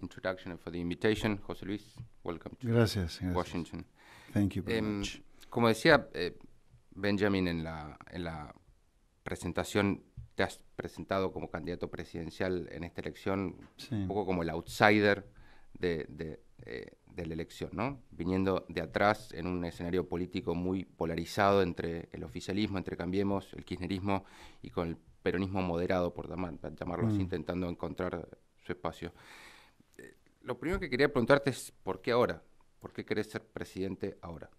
introduction and for the invitation. José Luis, welcome to Gracias. Washington. Thank you very much. Como decía Benjamin en la presentación, te has presentado como candidato presidencial en esta elección, Sí. un poco como el outsider de la elección, ¿no? Viniendo de atrás en un escenario político muy polarizado entre el oficialismo, entre Cambiemos, el kirchnerismo y con el peronismo moderado, por llamarlo así, intentando encontrar su espacio. Lo primero que quería preguntarte es ¿por qué ahora? ¿Por qué querés ser presidente ahora?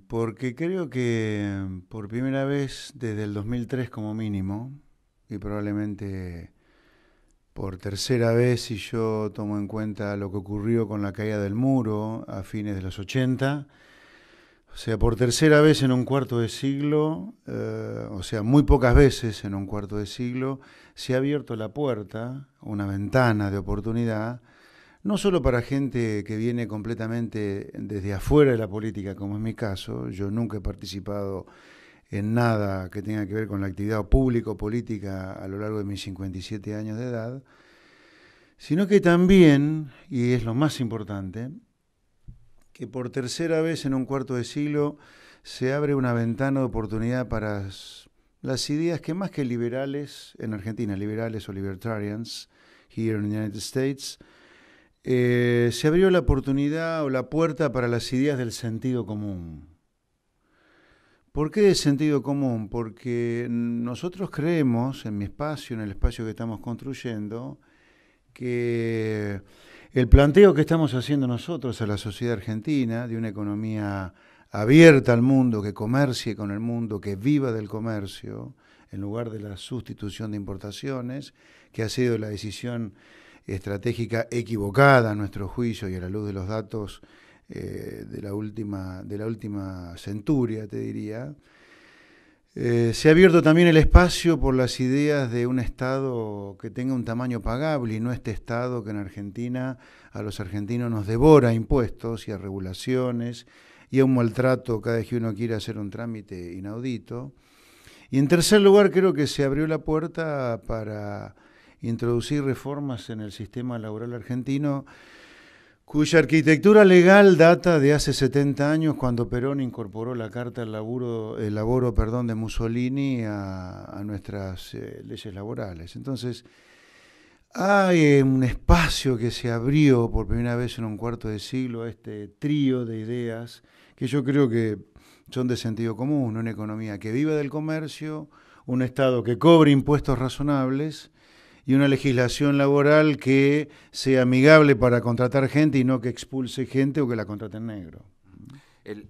Porque creo que por primera vez desde el 2003 como mínimo, y probablemente por tercera vez si yo tomo en cuenta lo que ocurrió con la caída del muro a fines de los 80, o sea, por tercera vez en un cuarto de siglo, o sea, muy pocas veces en un cuarto de siglo, se ha abierto la puerta, una ventana de oportunidad, no solo para gente que viene completamente desde afuera de la política, como es mi caso. Yo nunca he participado en nada que tenga que ver con la actividad pública o política a lo largo de mis 57 años de edad, sino que también, y es lo más importante, que por tercera vez en un cuarto de siglo se abre una ventana de oportunidad para las ideas que más que liberales en Argentina, liberales o libertarians, here in the United States, se abrió la oportunidad o la puerta para las ideas del sentido común. ¿Por qué del sentido común? Porque nosotros creemos, en mi espacio, en el espacio que estamos construyendo, que el planteo que estamos haciendo nosotros a la sociedad argentina, de una economía abierta al mundo, que comercie con el mundo, que viva del comercio, en lugar de la sustitución de importaciones, que ha sido la decisión estratégica equivocada a nuestro juicio y a la luz de los datos de la última centuria, te diría. Se ha abierto también el espacio por las ideas de un Estado que tenga un tamaño pagable y no este Estado que en Argentina a los argentinos nos devora impuestos y a regulaciones y a un maltrato cada vez que uno quiere hacer un trámite inaudito. Y en tercer lugar, creo que se abrió la puerta para introducir reformas en el sistema laboral argentino, cuya arquitectura legal data de hace 70 años, cuando Perón incorporó la Carta del Laboro de Mussolini a nuestras leyes laborales. Entonces, hay un espacio que se abrió por primera vez en un cuarto de siglo a este trío de ideas que yo creo que son de sentido común: una economía que viva del comercio, un Estado que cobre impuestos razonables y una legislación laboral que sea amigable para contratar gente y no que expulse gente o que la contrate en negro. El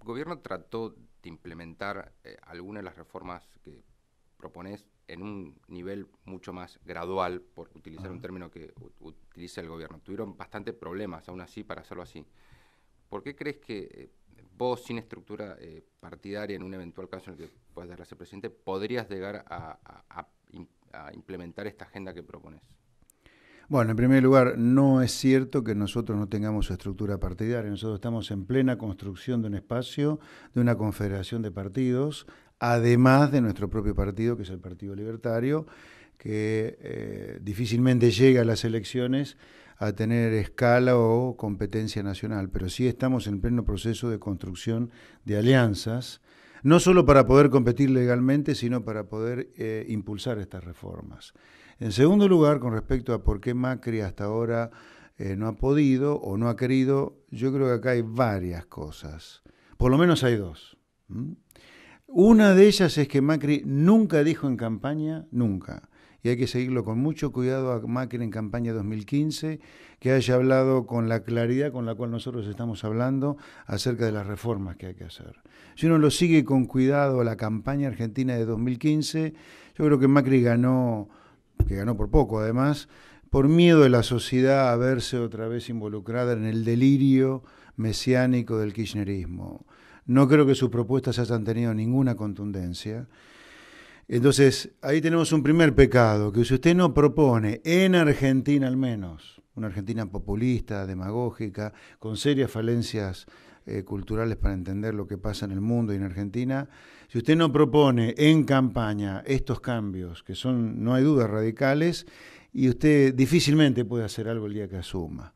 gobierno trató de implementar algunas de las reformas que proponés en un nivel mucho más gradual, por utilizar un término que utiliza el gobierno. Tuvieron bastante problemas, aún así, para hacerlo así. ¿Por qué crees que vos, sin estructura partidaria, en un eventual caso en el que puedas llegar a ser presidente, podrías llegar a implementar esta agenda que propones? Bueno, en primer lugar, no es cierto que nosotros no tengamos estructura partidaria. Nosotros estamos en plena construcción de un espacio, de una confederación de partidos, además de nuestro propio partido, que es el Partido Libertario, que difícilmente llega a las elecciones a tener escala o competencia nacional, pero sí estamos en pleno proceso de construcción de alianzas, no solo para poder competir legalmente, sino para poder impulsar estas reformas. En segundo lugar, con respecto a por qué Macri hasta ahora no ha podido o no ha querido, yo creo que acá hay varias cosas. Por lo menos hay dos. Una de ellas es que Macri nunca dijo en campaña, nunca, y hay que seguirlo con mucho cuidado a Macri en campaña 2015, que haya hablado con la claridad con la cual nosotros estamos hablando acerca de las reformas que hay que hacer. Si uno lo sigue con cuidado a la campaña argentina de 2015, yo creo que Macri ganó, que ganó por poco además, por miedo de la sociedad a verse otra vez involucrada en el delirio mesiánico del kirchnerismo. No creo que sus propuestas hayan tenido ninguna contundencia. Entonces, ahí tenemos un primer pecado, que si usted no propone, en Argentina al menos, una Argentina populista, demagógica, con serias falencias culturales para entender lo que pasa en el mundo y en Argentina, si usted no propone en campaña estos cambios, que son, no hay duda, radicales, y usted difícilmente puede hacer algo el día que asuma.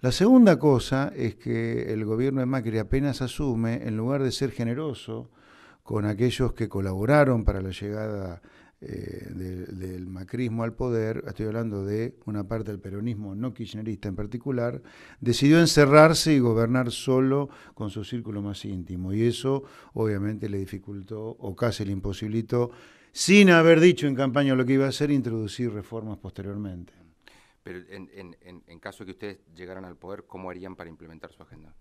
La segunda cosa es que el gobierno de Macri apenas asume, en lugar de ser generoso con aquellos que colaboraron para la llegada del macrismo al poder, estoy hablando de una parte del peronismo no kirchnerista en particular, decidió encerrarse y gobernar solo con su círculo más íntimo. Y eso obviamente le dificultó o casi le imposibilitó, sin haber dicho en campaña lo que iba a hacer, introducir reformas posteriormente. Pero en caso de que ustedes llegaran al poder, ¿cómo harían para implementar su agenda?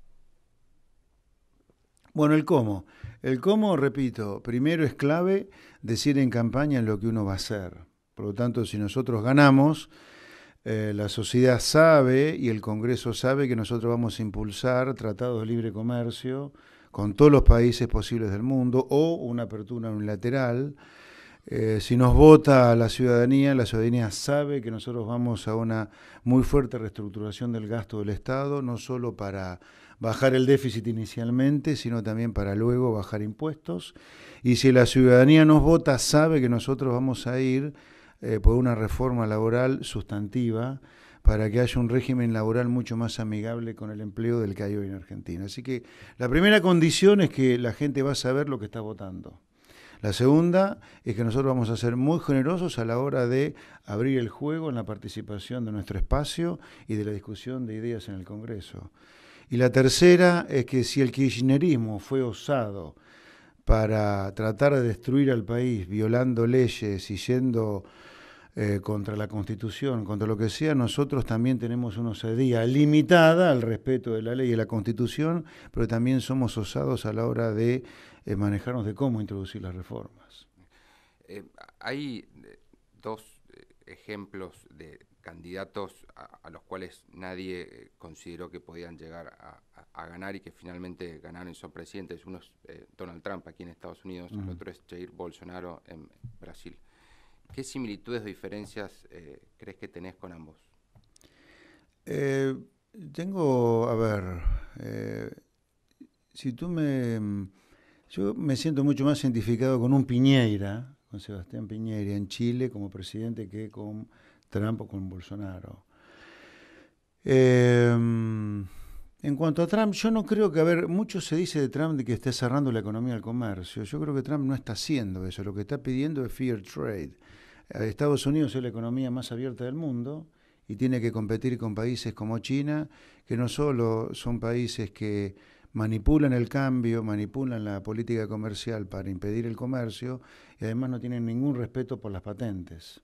Bueno, el cómo. El cómo, repito, primero es clave decir en campaña lo que uno va a hacer. Por lo tanto, si nosotros ganamos, la sociedad sabe y el Congreso sabe que nosotros vamos a impulsar tratados de libre comercio con todos los países posibles del mundo o una apertura unilateral. Si nos vota la ciudadanía sabe que nosotros vamos a una muy fuerte reestructuración del gasto del Estado, no solo para bajar el déficit inicialmente, sino también para luego bajar impuestos. Y si la ciudadanía nos vota, sabe que nosotros vamos a ir por una reforma laboral sustantiva para que haya un régimen laboral mucho más amigable con el empleo del que hay hoy en Argentina. Así que la primera condición es que la gente va a saber lo que está votando. La segunda es que nosotros vamos a ser muy generosos a la hora de abrir el juego en la participación de nuestro espacio y de la discusión de ideas en el Congreso. Y la tercera es que si el kirchnerismo fue osado para tratar de destruir al país, violando leyes y yendo contra la Constitución, contra lo que sea, nosotros también tenemos una osadía limitada al respeto de la ley y de la Constitución, pero también somos osados a la hora de manejarnos de cómo introducir las reformas. Hay dos ejemplos de candidatos a los cuales nadie consideró que podían llegar a ganar y que finalmente ganaron y son presidentes. Uno es Donald Trump aquí en Estados Unidos, el otro es Jair Bolsonaro en Brasil. ¿Qué similitudes o diferencias crees que tenés con ambos? Tengo, a ver, si tú me... Yo me siento mucho más identificado con un Piñera, con Sebastián Piñera en Chile como presidente que con Trump o con Bolsonaro. En cuanto a Trump, yo no creo que, a ver, mucho se dice de Trump de que esté cerrando la economía al comercio. Yo creo que Trump no está haciendo eso, lo que está pidiendo es fair trade. Estados Unidos es la economía más abierta del mundo y tiene que competir con países como China, que no solo son países que manipulan el cambio, manipulan la política comercial para impedir el comercio y además no tienen ningún respeto por las patentes.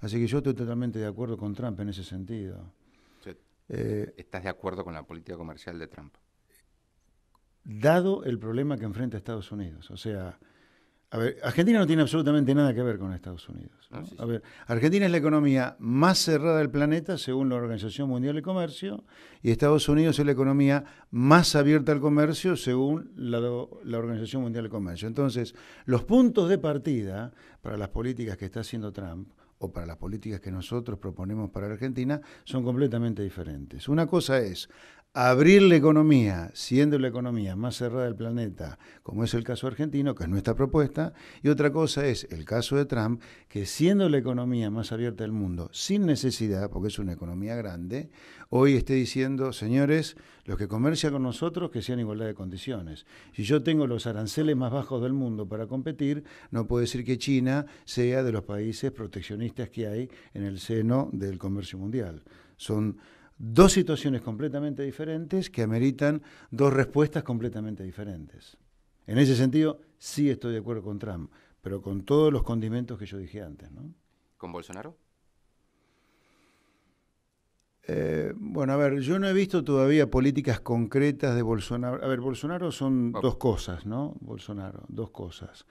Así que yo estoy totalmente de acuerdo con Trump en ese sentido. ¿Estás de acuerdo con la política comercial de Trump? Dado el problema que enfrenta Estados Unidos. O sea, a ver, Argentina no tiene absolutamente nada que ver con Estados Unidos, ¿no? A ver, Argentina es la economía más cerrada del planeta según la Organización Mundial del Comercio y Estados Unidos es la economía más abierta al comercio según la Organización Mundial del Comercio. Entonces, los puntos de partida para las políticas que está haciendo Trump o para las políticas que nosotros proponemos para la Argentina son completamente diferentes. Una cosa es abrir la economía, siendo la economía más cerrada del planeta, como es el caso argentino, que es nuestra propuesta, y otra cosa es el caso de Trump, que siendo la economía más abierta del mundo, sin necesidad, porque es una economía grande, hoy esté diciendo, señores, los que comercian con nosotros, que sean igualdad de condiciones. Si yo tengo los aranceles más bajos del mundo para competir, no puedo decir que China sea de los países proteccionistas que hay en el seno del comercio mundial. Son dos situaciones completamente diferentes que ameritan dos respuestas completamente diferentes. En ese sentido, sí estoy de acuerdo con Trump, pero con todos los condimentos que yo dije antes, ¿no? ¿Con Bolsonaro? Bueno, a ver, yo no he visto todavía políticas concretas de Bolsonaro. A ver, Bolsonaro son dos cosas, ¿no? Bolsonaro, dos cosas.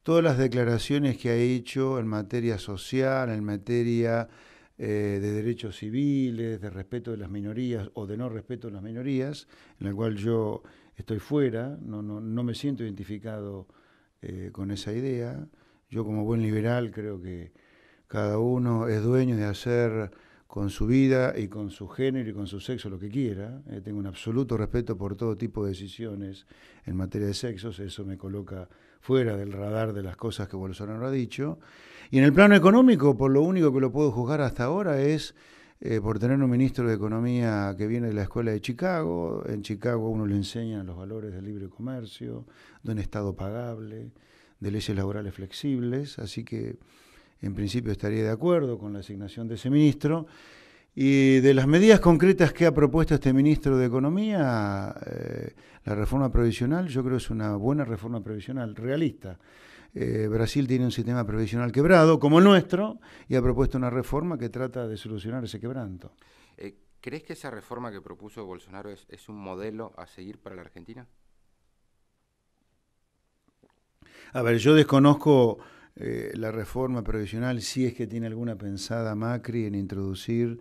Todas las declaraciones que ha hecho en materia social, en materia de derechos civiles, de respeto de las minorías o de no respeto de las minorías, en el cual yo estoy fuera, no me siento identificado con esa idea. Yo como buen liberal creo que cada uno es dueño de hacer con su vida y con su género y con su sexo lo que quiera. Tengo un absoluto respeto por todo tipo de decisiones en materia de sexos, eso me coloca fuera del radar de las cosas que Bolsonaro ha dicho. Y en el plano económico, por lo único que lo puedo juzgar hasta ahora es por tener un ministro de Economía que viene de la escuela de Chicago. En Chicago a uno le enseñan los valores del libre comercio, de un Estado pagable, de leyes laborales flexibles, así que en principio estaría de acuerdo con la asignación de ese ministro. Y de las medidas concretas que ha propuesto este ministro de Economía, la reforma previsional, yo creo que es una buena reforma previsional, realista. Brasil tiene un sistema previsional quebrado, como el nuestro, y ha propuesto una reforma que trata de solucionar ese quebranto. ¿Crees que esa reforma que propuso Bolsonaro es un modelo a seguir para la Argentina? A ver, yo desconozco la reforma previsional, si es que tiene alguna pensada Macri en introducir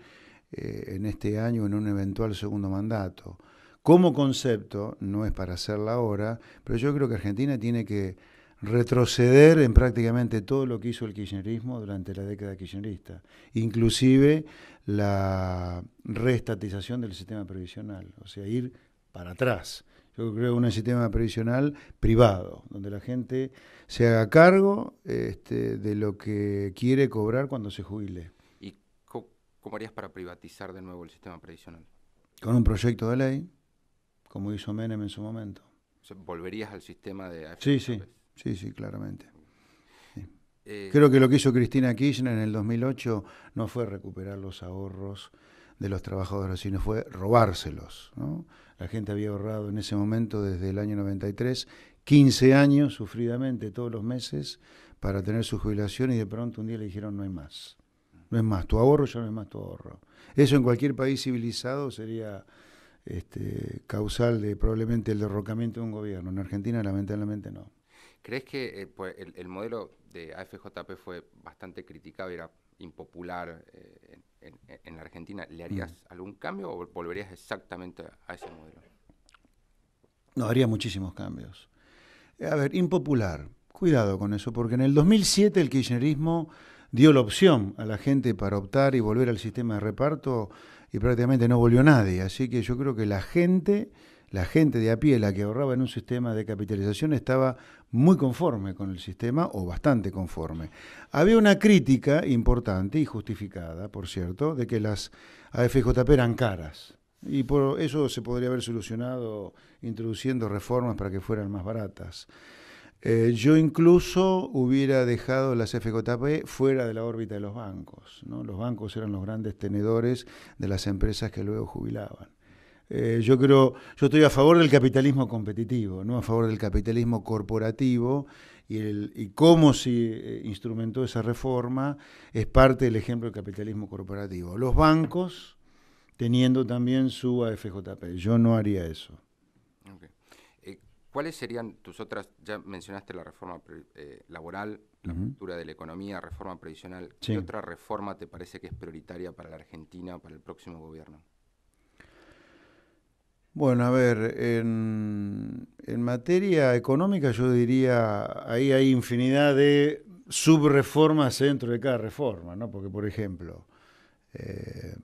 en este año en un eventual segundo mandato. Como concepto, no es para hacerla ahora, pero yo creo que Argentina tiene que retroceder en prácticamente todo lo que hizo el kirchnerismo durante la década kirchnerista, inclusive la reestatización del sistema previsional, o sea, ir para atrás. Yo creo un sistema previsional privado, donde la gente se haga cargo de lo que quiere cobrar cuando se jubile. ¿Y cómo harías para privatizar de nuevo el sistema previsional? Con un proyecto de ley, como hizo Menem en su momento. O sea, ¿volverías al sistema de AFP? Sí, claramente. Sí. Creo que lo que hizo Cristina Kirchner en el 2008 no fue recuperar los ahorros de los trabajadores, sino fue robárselos, ¿no? La gente había ahorrado en ese momento, desde el año 93, 15 años sufridamente todos los meses para tener su jubilación, y de pronto un día le dijeron no hay más. No es más, tu ahorro ya no es más tu ahorro. Eso en cualquier país civilizado sería causal de probablemente el derrocamiento de un gobierno. En Argentina lamentablemente no. ¿Crees que pues, el modelo de AFJP fue bastante criticado y era impopular en la Argentina? ¿Le harías algún cambio o volverías exactamente a ese modelo? No, haría muchísimos cambios. A ver, impopular. Cuidado con eso, porque en el 2007 el kirchnerismo dio la opción a la gente para optar y volver al sistema de reparto y prácticamente no volvió nadie. Así que yo creo que la gente de a pie, la que ahorraba en un sistema de capitalización, estaba muy conforme con el sistema, o bastante conforme. Había una crítica importante y justificada, por cierto, de que las AFJP eran caras. Y por eso se podría haber solucionado introduciendo reformas para que fueran más baratas. Yo incluso hubiera dejado las FJP fuera de la órbita de los bancos, ¿no? Los bancos eran los grandes tenedores de las empresas que luego jubilaban. Yo estoy a favor del capitalismo competitivo, no a favor del capitalismo corporativo, y cómo se instrumentó esa reforma es parte del ejemplo del capitalismo corporativo. Los bancos teniendo también su AFJP, yo no haría eso. Okay. ¿Cuáles serían tus otras, ya mencionaste la reforma laboral, la apertura de la economía, reforma previsional, sí. ¿Qué otra reforma te parece que es prioritaria para la Argentina, para el próximo gobierno? Bueno, a ver, en materia económica yo diría, ahí hay infinidad de subreformas dentro de cada reforma, ¿no? Porque, por ejemplo,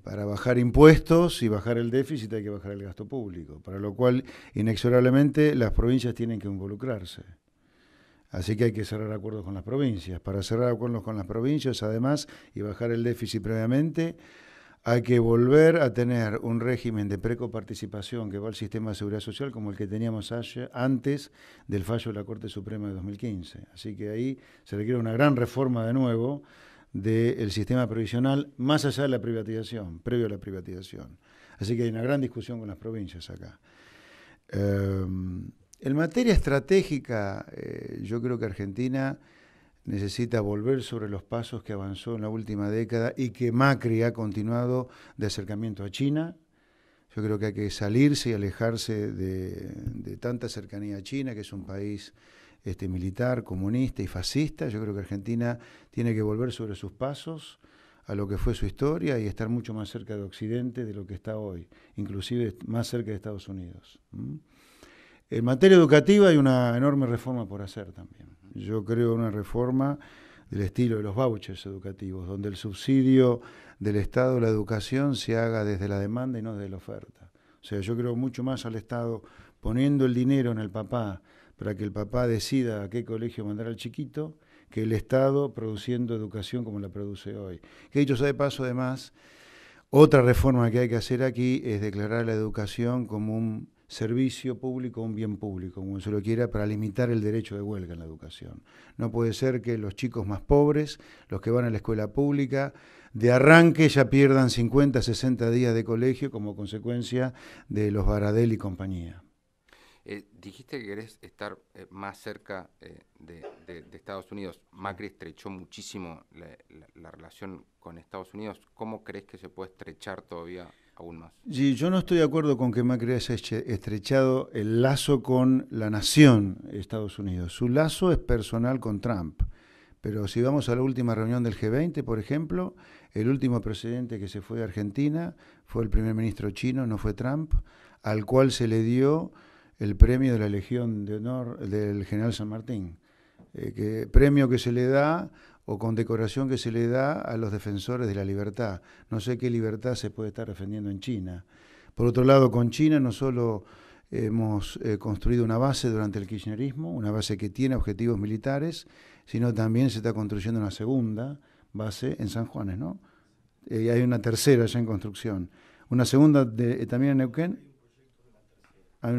para bajar impuestos y bajar el déficit hay que bajar el gasto público, para lo cual inexorablemente las provincias tienen que involucrarse. Así que hay que cerrar acuerdos con las provincias. Para cerrar acuerdos con las provincias, además, y bajar el déficit previamente, hay que volver a tener un régimen de precoparticipación que va al sistema de seguridad social como el que teníamos antes del fallo de la Corte Suprema de 2015. Así que ahí se requiere una gran reforma de nuevo del sistema previsional, más allá de la privatización, previo a la privatización. Así que hay una gran discusión con las provincias acá. En materia estratégica, yo creo que Argentina necesita volver sobre los pasos que avanzó en la última década y que Macri ha continuado de acercamiento a China. Yo creo que hay que salirse y alejarse de tanta cercanía a China, que es un país militar, comunista y fascista. Yo creo que Argentina tiene que volver sobre sus pasos a lo que fue su historia y estar mucho más cerca de Occidente de lo que está hoy, inclusive más cerca de Estados Unidos. En materia educativa hay una enorme reforma por hacer también. Yo creo una reforma del estilo de los vouchers educativos, donde el subsidio del Estado a la educación se haga desde la demanda y no desde la oferta. O sea, yo creo mucho más al Estado poniendo el dinero en el papá, para que el papá decida a qué colegio mandar al chiquito, que el Estado produciendo educación como la produce hoy. Que dicho sea de paso, además, otra reforma que hay que hacer aquí es declarar la educación como un servicio público, un bien público, como se lo quiera, para limitar el derecho de huelga en la educación. No puede ser que los chicos más pobres, los que van a la escuela pública, de arranque ya pierdan 50, 60 días de colegio como consecuencia de los Baradel y compañía. Dijiste que querés estar más cerca de Estados Unidos. Macri estrechó muchísimo la relación con Estados Unidos. ¿Cómo crees que se puede estrechar todavía aún más? Sí, yo no estoy de acuerdo con que Macri haya estrechado el lazo con la nación Estados Unidos. Su lazo es personal con Trump. Pero si vamos a la última reunión del G20, por ejemplo, el último presidente que se fue de Argentina fue el primer ministro chino, no fue Trump, al cual se le dio el premio de la Legión de Honor del General San Martín, premio que se le da o condecoración que se le da a los defensores de la libertad. No sé qué libertad se puede estar defendiendo en China. Por otro lado, con China no solo hemos construido una base durante el kirchnerismo, una base que tiene objetivos militares, sino también se está construyendo una segunda base en San Juanes, ¿no? Hay una tercera ya en construcción. Una segunda también en Neuquén. Hay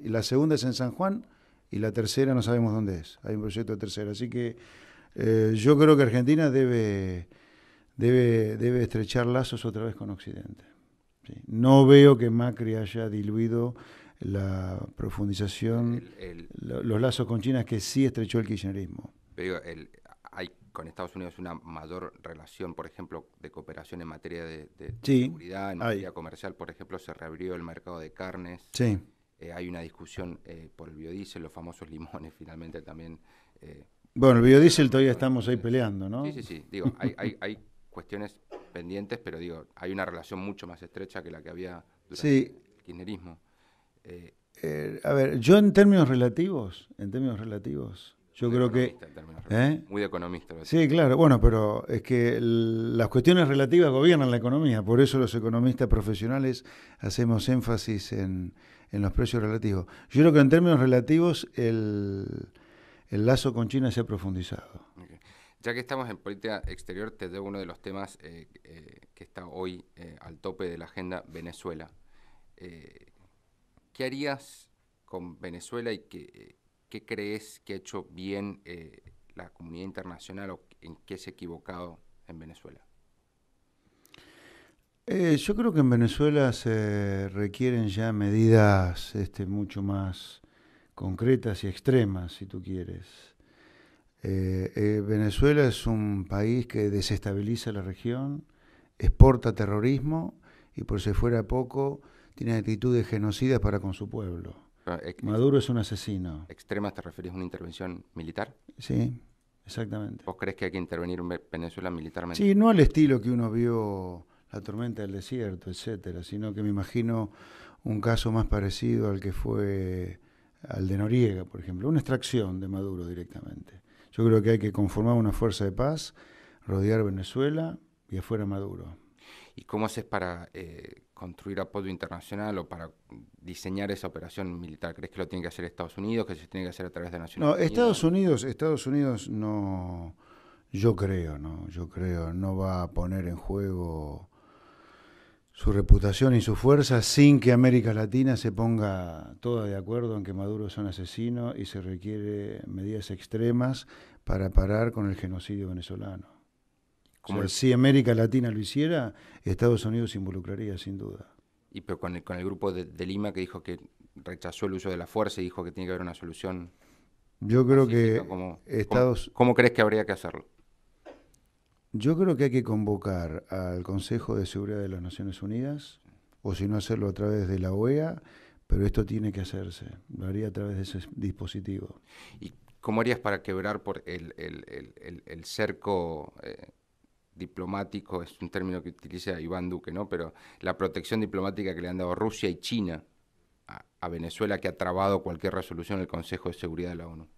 la segunda es en San Juan y la tercera no sabemos dónde es. Hay un proyecto de tercera. Así que yo creo que Argentina debe estrechar lazos otra vez con Occidente. ¿Sí? No veo que Macri haya diluido la profundización, los lazos con China que sí estrechó el kirchnerismo. Pero hay con Estados Unidos una mayor relación, por ejemplo, de cooperación en materia de sí, seguridad, en materia comercial, por ejemplo, se reabrió el mercado de carnes. Sí. Hay una discusión por el biodiesel, los famosos limones finalmente también. Bueno, el biodiesel todavía estamos ahí peleando, ¿no? Sí. Digo, hay cuestiones pendientes, pero digo, hay una relación mucho más estrecha que la que había durante el kirchnerismo. A ver, yo en términos relativos, yo creo que... Muy de economista. Sí, claro, bueno, pero es que las cuestiones relativas gobiernan la economía, por eso los economistas profesionales hacemos énfasis en los precios relativos. Yo creo que en términos relativos el lazo con China se ha profundizado. Okay. Ya que estamos en política exterior, te debo uno de los temas que está hoy al tope de la agenda, Venezuela. ¿Qué harías con Venezuela y qué crees que ha hecho bien la comunidad internacional o en qué se ha equivocado en Venezuela? Yo creo que en Venezuela se requieren ya medidas mucho más concretas y extremas, si tú quieres. Venezuela es un país que desestabiliza la región, exporta terrorismo y por si fuera poco, tiene actitudes genocidas para con su pueblo. Maduro es un asesino. ¿Extremas te referís a una intervención militar? Sí, exactamente. ¿Vos crees que hay que intervenir en Venezuela militarmente? Sí, no al estilo que uno vio la tormenta del desierto, etcétera, sino que me imagino un caso más parecido al que fue al de Noriega, por ejemplo, una extracción de Maduro directamente. Yo creo que hay que conformar una fuerza de paz, rodear Venezuela y afuera Maduro. ¿Y cómo haces para construir apoyo internacional o para diseñar esa operación militar? ¿Crees que lo tiene que hacer Estados Unidos, que se tiene que hacer a través de Naciones Unidas? Estados Unidos no, yo creo, no va a poner en juego su reputación y su fuerza sin que América Latina se ponga toda de acuerdo en que Maduro es un asesino y se requiere medidas extremas para parar con el genocidio venezolano. O sea, si América Latina lo hiciera, Estados Unidos se involucraría sin duda. Y pero con el grupo de Lima que dijo que rechazó el uso de la fuerza y dijo que tiene que haber una solución. Yo creo que ¿Cómo crees que habría que hacerlo? Yo creo que hay que convocar al Consejo de Seguridad de las Naciones Unidas, o si no hacerlo a través de la OEA, pero esto tiene que hacerse. Lo haría a través de ese dispositivo. ¿Y cómo harías para quebrar por el cerco diplomático? Es un término que utiliza Iván Duque, ¿no? Pero la protección diplomática que le han dado Rusia y China a Venezuela, que ha trabado cualquier resolución del Consejo de Seguridad de la ONU.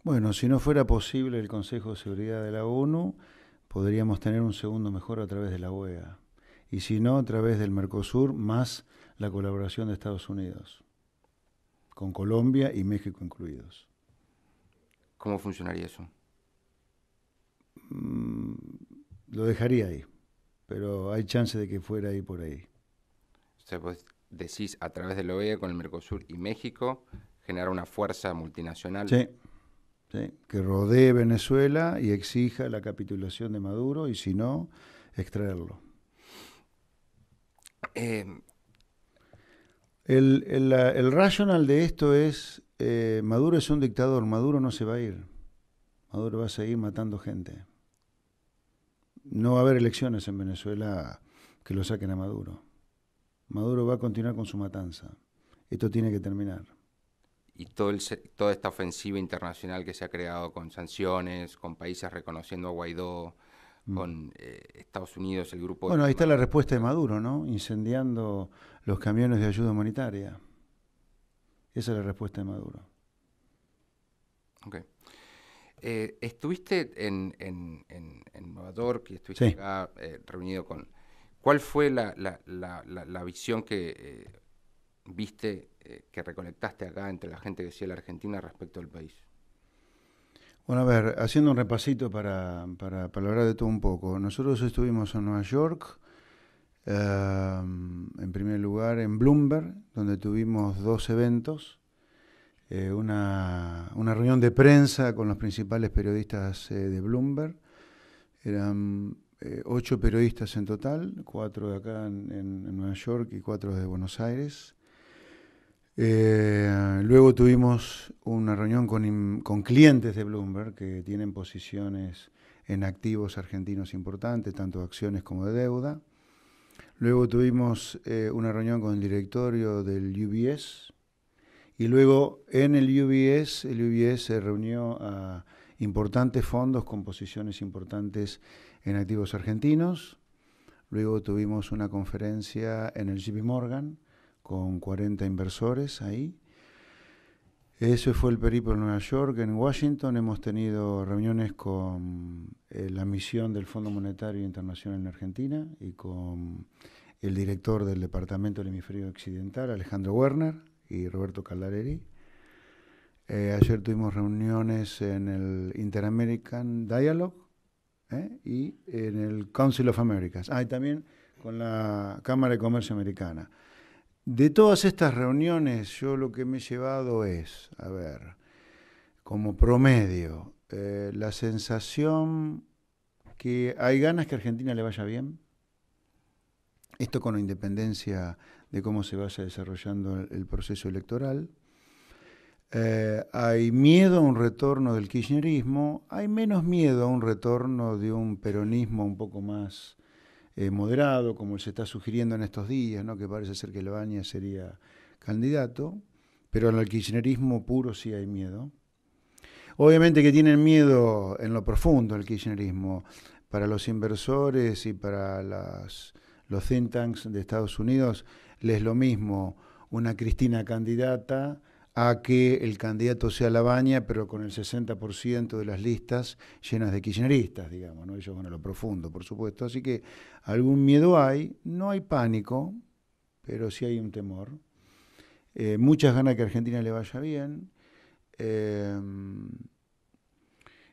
Bueno, si no fuera posible el Consejo de Seguridad de la ONU, podríamos tener un segundo mejor a través de la OEA. Y si no, a través del Mercosur, más la colaboración de Estados Unidos. con Colombia y México incluidos. ¿Cómo funcionaría eso? Lo dejaría ahí, pero hay chance de que fuera ahí por ahí. O sea, vos decís a través de la OEA con el Mercosur y México generar una fuerza multinacional. Sí, sí, que rodee Venezuela y exija la capitulación de Maduro y si no, extraerlo. Eh, El racional de esto es, Maduro es un dictador, Maduro no se va a ir, Maduro va a seguir matando gente. No va a haber elecciones en Venezuela que lo saquen a Maduro. Maduro va a continuar con su matanza. Esto tiene que terminar. y toda esta ofensiva internacional que se ha creado con sanciones, con países reconociendo a Guaidó, con Estados Unidos, el grupo de Bueno, ahí está la Vietnam. respuesta de Maduro, ¿no? Incendiando los camiones de ayuda humanitaria. Esa es la respuesta de Maduro. Ok. Estuviste en Nueva York y estuviste Sí. acá reunido con... ¿Cuál fue la visión que viste, que recolectaste acá entre la gente que decía la Argentina respecto al país? Bueno, a ver, haciendo un repasito para hablar de todo un poco. Nosotros estuvimos en Nueva York, en primer lugar en Bloomberg, donde tuvimos 2 eventos. Una reunión de prensa con los principales periodistas de Bloomberg. Eran 8 periodistas en total, 4 de acá en Nueva York y 4 de Buenos Aires. Luego tuvimos una reunión con clientes de Bloomberg que tienen posiciones en activos argentinos importantes, tanto de acciones como de deuda. Luego tuvimos una reunión con el directorio del UBS. Y luego en el UBS se reunió a importantes fondos con posiciones importantes en activos argentinos. Luego tuvimos una conferencia en el JP Morgan con 40 inversores ahí. Ese fue el periplo en Nueva York. En Washington hemos tenido reuniones con la misión del Fondo Monetario Internacional en Argentina y con el director del Departamento del Hemisferio Occidental, Alejandro Werner, y Roberto Caldarelli. Ayer tuvimos reuniones en el Inter-American Dialogue y en el Council of Americas. Y también con la Cámara de Comercio Americana. De todas estas reuniones, yo lo que me he llevado es, a ver, como promedio, la sensación que hay ganas que a Argentina le vaya bien. Esto con independencia de cómo se vaya desarrollando el proceso electoral. Hay miedo a un retorno del kirchnerismo, hay menos miedo a un retorno de un peronismo un poco más moderado, como se está sugiriendo en estos días, ¿no? Que parece ser que Labaña sería candidato, pero al kirchnerismo puro sí hay miedo. Obviamente que tienen miedo en lo profundo el kirchnerismo. Para los inversores y para los think tanks de Estados Unidos les es lo mismo una Cristina candidata a que el candidato sea Labaña, pero con el 60% de las listas llenas de kirchneristas, digamos, ¿no? Ellos van a lo profundo, por supuesto. Así que algún miedo hay, no hay pánico, pero sí hay un temor. Muchas ganas que a Argentina le vaya bien.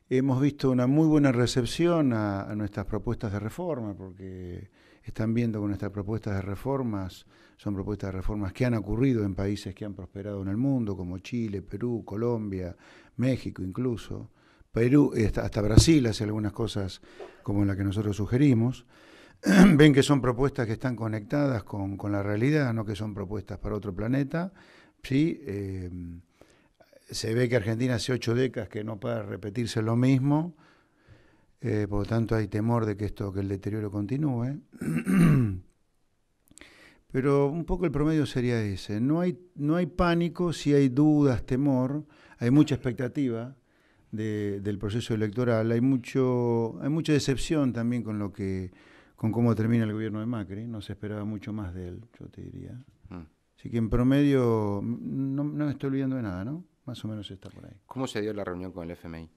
Hemos visto una muy buena recepción a nuestras propuestas de reforma, porque están viendo que nuestras propuestas de reformas son propuestas de reformas que han ocurrido en países que han prosperado en el mundo, como Chile, Perú, Colombia, México incluso. Perú, hasta Brasil hace algunas cosas como la que nosotros sugerimos. Ven que son propuestas que están conectadas con la realidad, no que son propuestas para otro planeta. Sí, se ve que Argentina hace 8 décadas que no puede repetirse lo mismo, por lo tanto hay temor de que el deterioro continúe. Pero un poco el promedio sería ese. No hay pánico, sí hay dudas, temor, hay mucha expectativa del proceso electoral, hay mucha decepción también con cómo termina el gobierno de Macri. No se esperaba mucho más de él, yo te diría. Así que en promedio no me estoy olvidando de nada, ¿no? Más o menos está por ahí. ¿Cómo se dio la reunión con el FMI?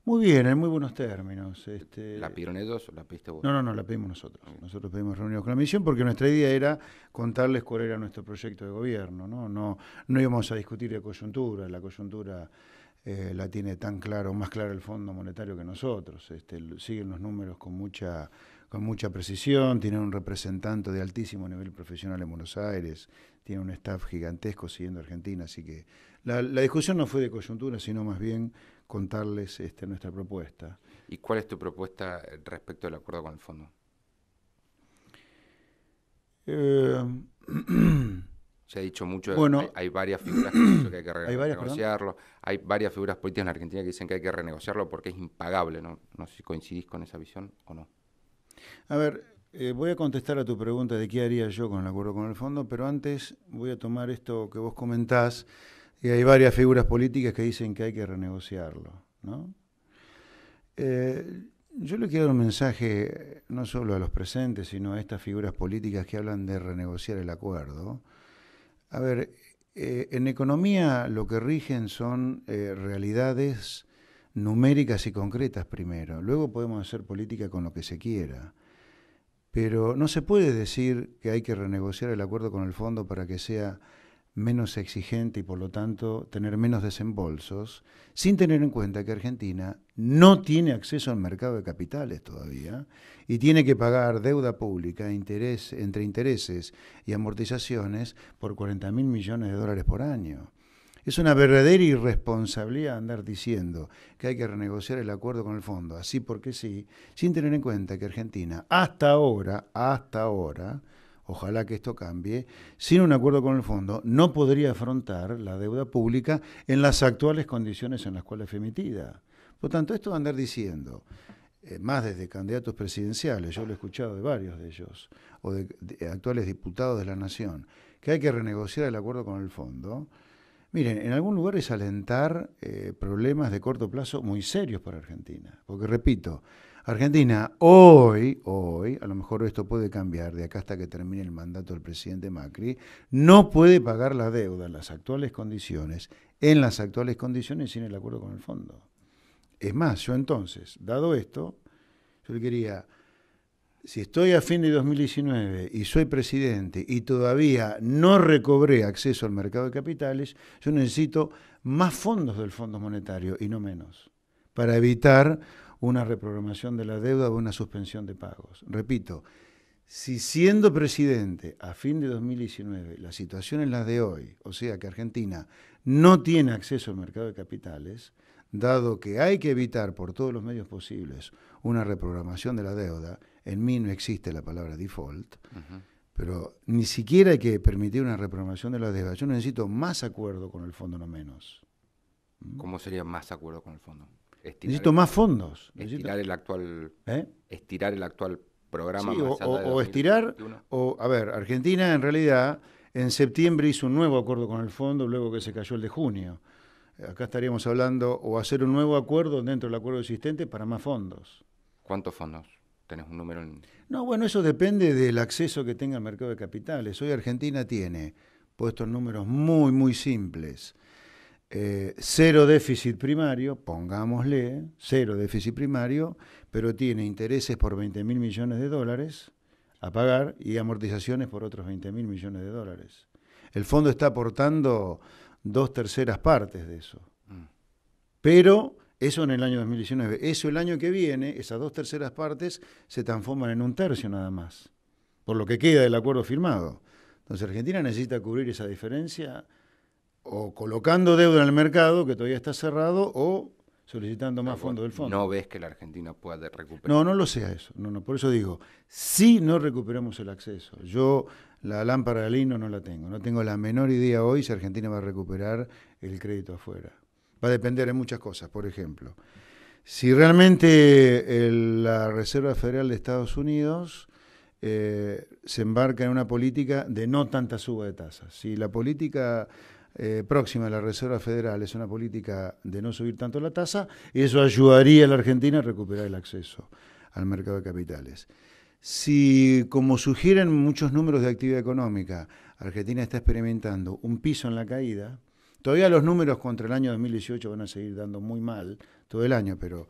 Muy bien, en muy buenos términos. ¿La pidieron ellos o la pediste vos? No, la pedimos nosotros. Ok. Nosotros pedimos reuniones con la misión porque nuestra idea era contarles cuál era nuestro proyecto de gobierno, ¿no? No íbamos a discutir de coyuntura, la coyuntura la tiene tan claro, más claro el Fondo Monetario que nosotros. Siguen los números con mucha precisión, tienen un representante de altísimo nivel profesional en Buenos Aires, tiene un staff gigantesco siguiendo a Argentina, así que la discusión no fue de coyuntura, sino más bien contarles nuestra propuesta. ¿Y cuál es tu propuesta respecto del acuerdo con el fondo? Eh, Se ha dicho mucho, bueno, hay varias figuras que han dicho que hay que ¿hay varias, perdón? renegociarlo, hay varias figuras políticas en Argentina que dicen que hay que renegociarlo porque es impagable, ¿no? No sé si coincidís con esa visión o no. A ver, voy a contestar a tu pregunta de qué haría yo con el acuerdo con el fondo, pero antes voy a tomar esto que vos comentás, y hay varias figuras políticas que dicen que hay que renegociarlo, ¿no? Yo le quiero dar un mensaje no solo a los presentes, sino a estas figuras políticas que hablan de renegociar el acuerdo. A ver, en economía lo que rigen son realidades numéricas y concretas primero. Luego podemos hacer política con lo que se quiera. Pero no se puede decir que hay que renegociar el acuerdo con el fondo para que sea menos exigente y por lo tanto tener menos desembolsos, sin tener en cuenta que Argentina no tiene acceso al mercado de capitales todavía y tiene que pagar deuda pública, entre intereses y amortizaciones por 40.000 millones de dólares por año. Es una verdadera irresponsabilidad andar diciendo que hay que renegociar el acuerdo con el fondo, así porque sí, sin tener en cuenta que Argentina hasta ahora, ojalá que esto cambie, sin un acuerdo con el fondo no podría afrontar la deuda pública en las actuales condiciones en las cuales fue emitida. Por tanto, esto de andar diciendo, más desde candidatos presidenciales, yo lo he escuchado de varios de ellos, o de actuales diputados de la Nación, que hay que renegociar el acuerdo con el fondo. Miren, en algún lugar es alentar problemas de corto plazo muy serios para Argentina. Porque, repito, Argentina hoy, a lo mejor esto puede cambiar de acá hasta que termine el mandato del presidente Macri, no puede pagar la deuda en las actuales condiciones sin el acuerdo con el fondo. Es más, yo entonces, dado esto, yo le quería... Si estoy a fin de 2019 y soy presidente y todavía no recobré acceso al mercado de capitales, yo necesito más fondos del Fondo Monetario y no menos, para evitar una reprogramación de la deuda o una suspensión de pagos. Repito, si siendo presidente a fin de 2019 la situación es la de hoy, o sea que Argentina no tiene acceso al mercado de capitales, dado que hay que evitar por todos los medios posibles una reprogramación de la deuda, en mí no existe la palabra default, pero ni siquiera hay que permitir una reprogramación de la deuda. Yo necesito más acuerdo con el fondo, no menos. ¿Cómo sería más acuerdo con el fondo? Necesito más fondos. Estirar el actual, ¿Eh? estirar el actual programa Sí, más allá de o estirar, 2021. a ver, Argentina en realidad en septiembre hizo un nuevo acuerdo con el fondo luego que se cayó el de junio. Acá estaríamos hablando o hacer un nuevo acuerdo dentro del acuerdo existente para más fondos. ¿Cuántos fondos? ¿Tenés un número en...? No, bueno, eso depende del acceso que tenga al mercado de capitales. Hoy Argentina tiene, puestos números muy, muy simples, cero déficit primario, pongámosle, cero déficit primario, pero tiene intereses por 20.000 millones de dólares a pagar y amortizaciones por otros 20.000 millones de dólares. El fondo está aportando 2/3 partes de eso. Pero eso en el año 2019. Eso el año que viene, esas 2/3 partes se transforman en 1/3 nada más, por lo que queda del acuerdo firmado. Entonces Argentina necesita cubrir esa diferencia o colocando deuda en el mercado, que todavía está cerrado, o solicitando más fondos del fondo. ¿No ves que la Argentina pueda recuperar? No lo sea eso. No, por eso digo, si no recuperamos el acceso. Yo la lámpara de lino no la tengo. No tengo la menor idea hoy si Argentina va a recuperar el crédito afuera. Va a depender de muchas cosas. Por ejemplo, si realmente la Reserva Federal de Estados Unidos se embarca en una política de no tanta suba de tasas. Si la política próxima de la Reserva Federal es una política de no subir tanto la tasa, eso ayudaría a la Argentina a recuperar el acceso al mercado de capitales. Si, como sugieren muchos números de actividad económica, Argentina está experimentando un piso en la caída, Todavía los números contra el año 2018 van a seguir dando muy mal todo el año, pero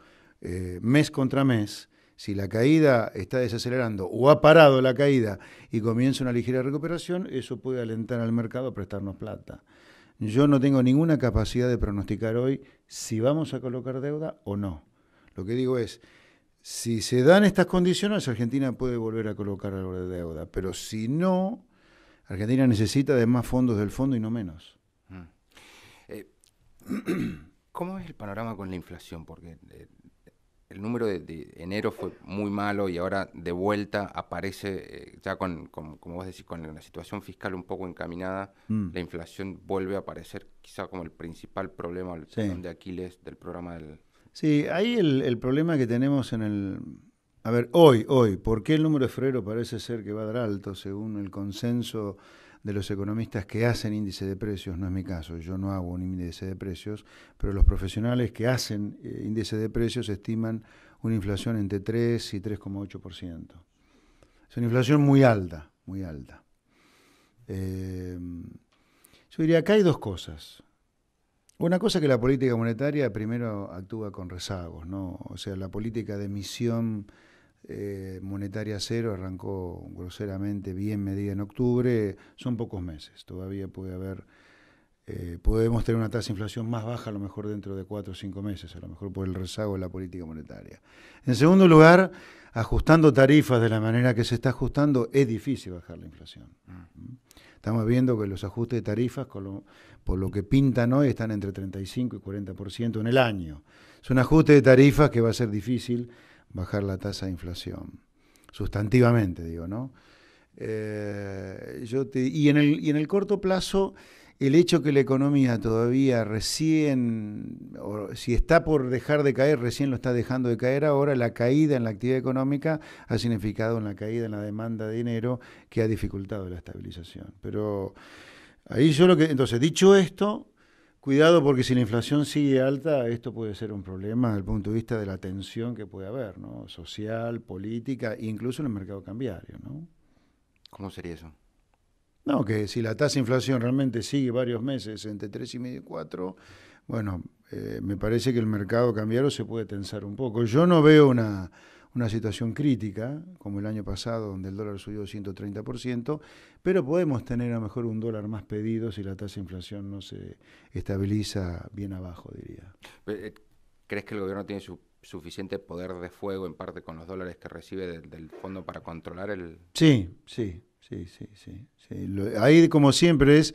mes contra mes, si la caída está desacelerando o ha parado la caída y comienza una ligera recuperación, eso puede alentar al mercado a prestarnos plata. Yo no tengo ninguna capacidad de pronosticar hoy si vamos a colocar deuda o no. Lo que digo es, si se dan estas condiciones, Argentina puede volver a colocar algo de deuda, pero si no, Argentina necesita de más fondos del fondo y no menos. ¿Cómo es el panorama con la inflación? Porque el número de enero fue muy malo y ahora de vuelta aparece, ya como vos decís, con la situación fiscal un poco encaminada, la inflación vuelve a aparecer quizá como el principal problema, el talón de Aquiles del programa del... Sí, ahí el problema que tenemos en el... A ver, hoy, ¿por qué el número de febrero parece ser que va a dar alto según el consenso de los economistas que hacen índice de precios? No es mi caso, yo no hago un índice de precios, pero los profesionales que hacen índice de precios estiman una inflación entre 3 y 3,8%. Es una inflación muy alta, muy alta. Yo diría, acá hay dos cosas. Una cosa que la política monetaria primero actúa con rezagos, ¿no? O sea, la política de emisión monetaria cero arrancó groseramente bien medida en octubre, son pocos meses, todavía puede haber, podemos tener una tasa de inflación más baja a lo mejor dentro de 4 o 5 meses, a lo mejor por el rezago de la política monetaria. En segundo lugar, ajustando tarifas de la manera que se está ajustando, es difícil bajar la inflación. Estamos viendo que los ajustes de tarifas, por lo que pintan hoy, están entre 35 y 40% en el año. Es un ajuste de tarifas que va a ser difícil bajar la tasa de inflación, sustantivamente, digo, ¿no? Y en el corto plazo, el hecho que la economía todavía recién, o si está por dejar de caer, recién lo está dejando de caer ahora, la caída en la actividad económica ha significado una caída en la demanda de dinero que ha dificultado la estabilización. Pero ahí entonces, dicho esto, cuidado porque si la inflación sigue alta, esto puede ser un problema desde el punto de vista de la tensión que puede haber, ¿no? Social, política, incluso en el mercado cambiario, ¿no? ¿Cómo sería eso? No, que si la tasa de inflación realmente sigue varios meses entre 3,5 y 4, bueno, me parece que el mercado cambiario se puede tensar un poco. Yo no veo una situación crítica, como el año pasado, donde el dólar subió 130%, pero podemos tener a lo mejor un dólar más pedido si la tasa de inflación no se estabiliza bien abajo, diría. ¿Crees que el gobierno tiene suficiente poder de fuego, en parte con los dólares que recibe del fondo, para controlar el...? Sí. Ahí, como siempre, es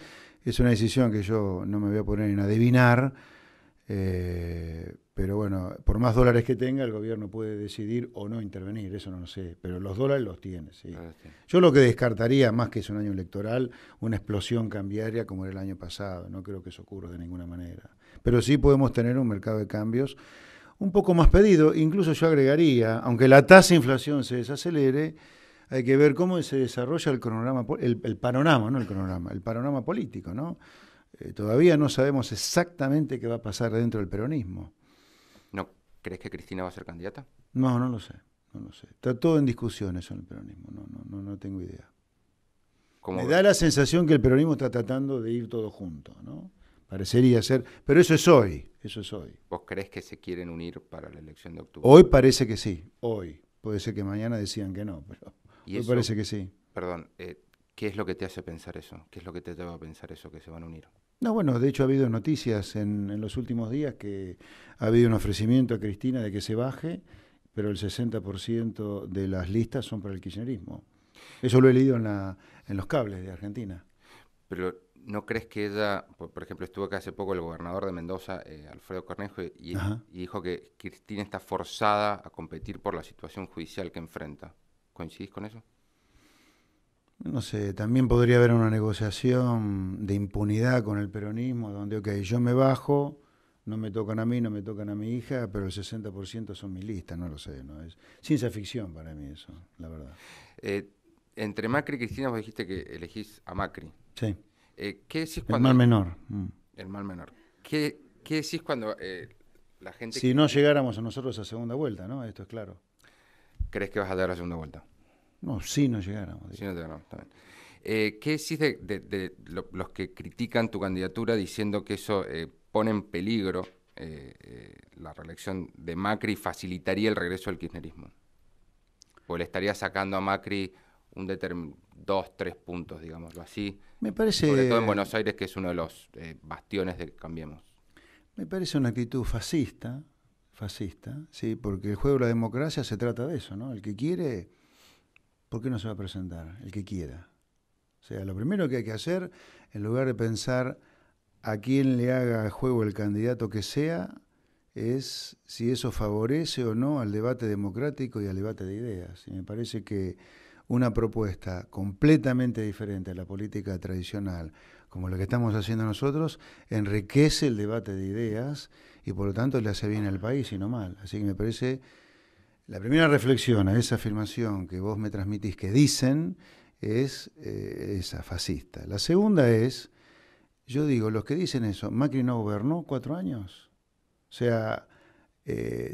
una decisión que yo no me voy a poner en adivinar, pero bueno, por más dólares que tenga, el gobierno puede decidir o no intervenir, eso no lo sé, pero los dólares los tiene, sí. Sí. Yo lo que descartaría, más que es un año electoral, una explosión cambiaria como era el año pasado, no creo que eso ocurra de ninguna manera. Pero sí podemos tener un mercado de cambios un poco más pedido, incluso yo agregaría, aunque la tasa de inflación se desacelere, hay que ver cómo se desarrolla el cronograma, el panorama, no el cronograma, el panorama político, ¿no? Todavía no sabemos exactamente qué va a pasar dentro del peronismo. ¿No crees que Cristina va a ser candidata? No lo sé. Está todo en discusión eso en el peronismo, no tengo idea. Me da la sensación que el peronismo está tratando de ir todo junto, ¿no? Parecería ser, pero eso es hoy. ¿Vos crees que se quieren unir para la elección de octubre? Hoy parece que sí, hoy. Puede ser que mañana decían que no, pero hoy parece que sí. Perdón, ¿qué es lo que te hace pensar eso? ¿Qué es lo que te lleva a pensar eso, que se van a unir? No, bueno, de hecho ha habido noticias en los últimos días que ha habido un ofrecimiento a Cristina de que se baje, pero el 60% de las listas son para el kirchnerismo. Eso lo he leído en los cables de Argentina. Pero ¿no crees que ella, por ejemplo, estuvo acá hace poco el gobernador de Mendoza, Alfredo Cornejo, y dijo que Cristina está forzada a competir por la situación judicial que enfrenta? ¿Coincidís con eso? No sé, también podría haber una negociación de impunidad con el peronismo, donde, ok, yo me bajo, no me tocan a mí, no me tocan a mi hija, pero el 60% son mis listas, no lo sé, ¿no? Es ciencia ficción para mí eso, la verdad. Entre Macri y Cristina vos dijiste que elegís a Macri. Sí. ¿Qué decís cuando... El mal menor. El mal menor. ¿Qué decís cuando la gente... Si no llegáramos a nosotros a segunda vuelta, ¿no? Esto es claro. ¿Crees que vas a dar la segunda vuelta? No, si no llegáramos. Si no llegáramos, también. ¿Qué decís los que critican tu candidatura diciendo que eso pone en peligro la reelección de Macri y facilitaría el regreso del kirchnerismo? O le estaría sacando a Macri 2, 3 puntos, digámoslo así. Me Sobre todo en parece, Buenos Aires, que es uno de los bastiones de Cambiemos. me parece una actitud fascista, sí, porque el juego de la democracia se trata de eso, ¿no? El que quiere, ¿por qué no se va a presentar? El que quiera. O sea, lo primero que hay que hacer, en lugar de pensar a quién le haga el juego el candidato que sea, es si eso favorece o no al debate democrático y al debate de ideas. Y me parece que una propuesta completamente diferente a la política tradicional, como la que estamos haciendo nosotros, enriquece el debate de ideas y por lo tanto le hace bien al país y no mal. Así que me parece, la primera reflexión a esa afirmación que vos me transmitís que dicen es esa fascista. La segunda es, yo digo, los que dicen eso, Macri no gobernó 4 años. O sea,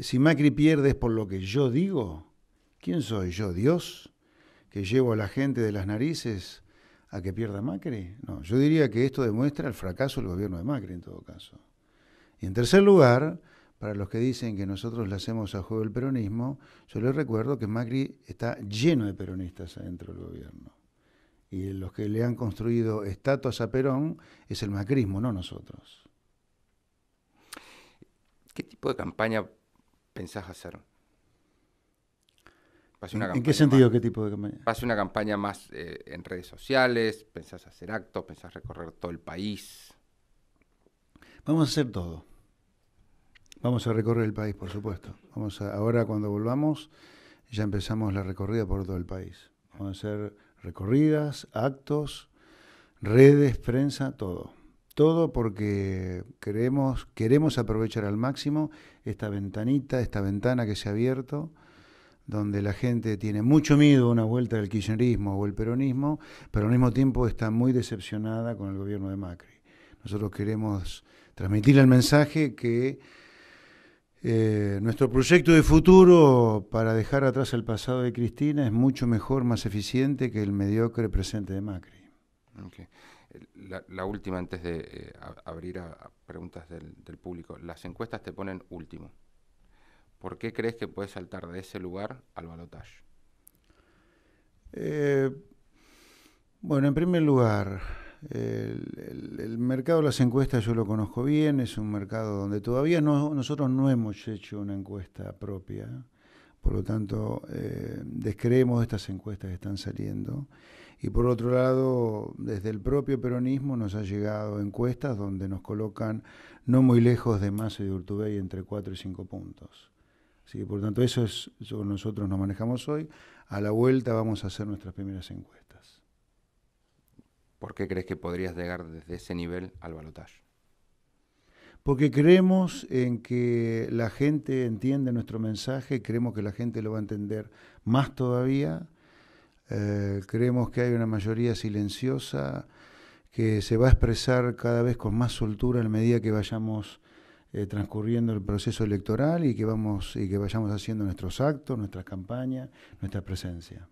si Macri pierde es por lo que yo digo. ¿Quién soy yo? ¿Dios? ¿Que llevo a la gente de las narices a que pierda Macri? No, yo diría que esto demuestra el fracaso del gobierno de Macri en todo caso. Y en tercer lugar, para los que dicen que nosotros le hacemos a juego del peronismo, yo les recuerdo que Macri está lleno de peronistas adentro del gobierno. Y los que le han construido estatuas a Perón es el macrismo, no nosotros. ¿Qué tipo de campaña pensás hacer? ¿En qué sentido qué tipo de campaña? ¿Va a ser una campaña más en redes sociales? ¿Pensás hacer actos? ¿Pensás recorrer todo el país? Vamos a hacer todo. Vamos a recorrer el país, por supuesto. Ahora cuando volvamos, ya empezamos la recorrida por todo el país. Vamos a hacer recorridas, actos, redes, prensa, todo. Todo porque queremos aprovechar al máximo esta ventanita, esta ventana que se ha abierto, donde la gente tiene mucho miedo a una vuelta del kirchnerismo o el peronismo, pero al mismo tiempo está muy decepcionada con el gobierno de Macri. Nosotros queremos transmitirle el mensaje que nuestro proyecto de futuro para dejar atrás el pasado de Cristina es mucho mejor, más eficiente que el mediocre presente de Macri. Okay. La última, antes de abrir a preguntas del público. Las encuestas te ponen último. ¿Por qué crees que puedes saltar de ese lugar al balotaje? Bueno, en primer lugar, el mercado de las encuestas yo lo conozco bien, es un mercado donde todavía nosotros no hemos hecho una encuesta propia, por lo tanto descreemos de estas encuestas que están saliendo. Y por otro lado, desde el propio peronismo nos ha llegado encuestas donde nos colocan no muy lejos de Massa y de Urtubey entre 4 y 5 puntos. Así que por lo tanto eso es lo que nosotros nos manejamos hoy. A la vuelta vamos a hacer nuestras primeras encuestas. ¿Por qué crees que podrías llegar desde ese nivel al balotaje? Porque creemos en que la gente entiende nuestro mensaje, creemos que la gente lo va a entender más todavía, creemos que hay una mayoría silenciosa que se va a expresar cada vez con más soltura en medida que vayamos transcurriendo el proceso electoral y que vayamos haciendo nuestros actos, nuestras campañas, nuestra presencia.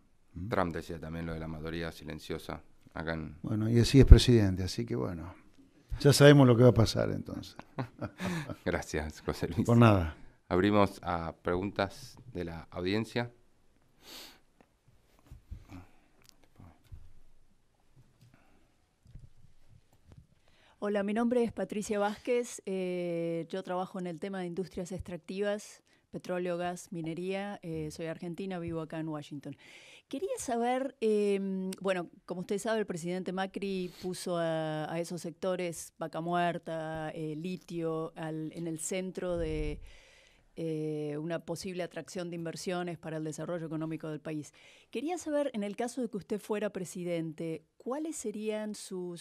Trump decía también lo de la mayoría silenciosa acá en... Bueno, y así es presidente, así que bueno, ya sabemos lo que va a pasar entonces. Gracias, José Luis. Por nada. Abrimos a preguntas de la audiencia. Hola, mi nombre es Patricia Vázquez. Yo trabajo en el tema de industrias extractivas, petróleo, gas, minería. Soy argentina, vivo acá en Washington. Quería saber, bueno, como usted sabe, el presidente Macri puso a esos sectores, Vaca Muerta, litio, en el centro de una posible atracción de inversiones para el desarrollo económico del país. Quería saber, en el caso de que usted fuera presidente, ¿cuál sería su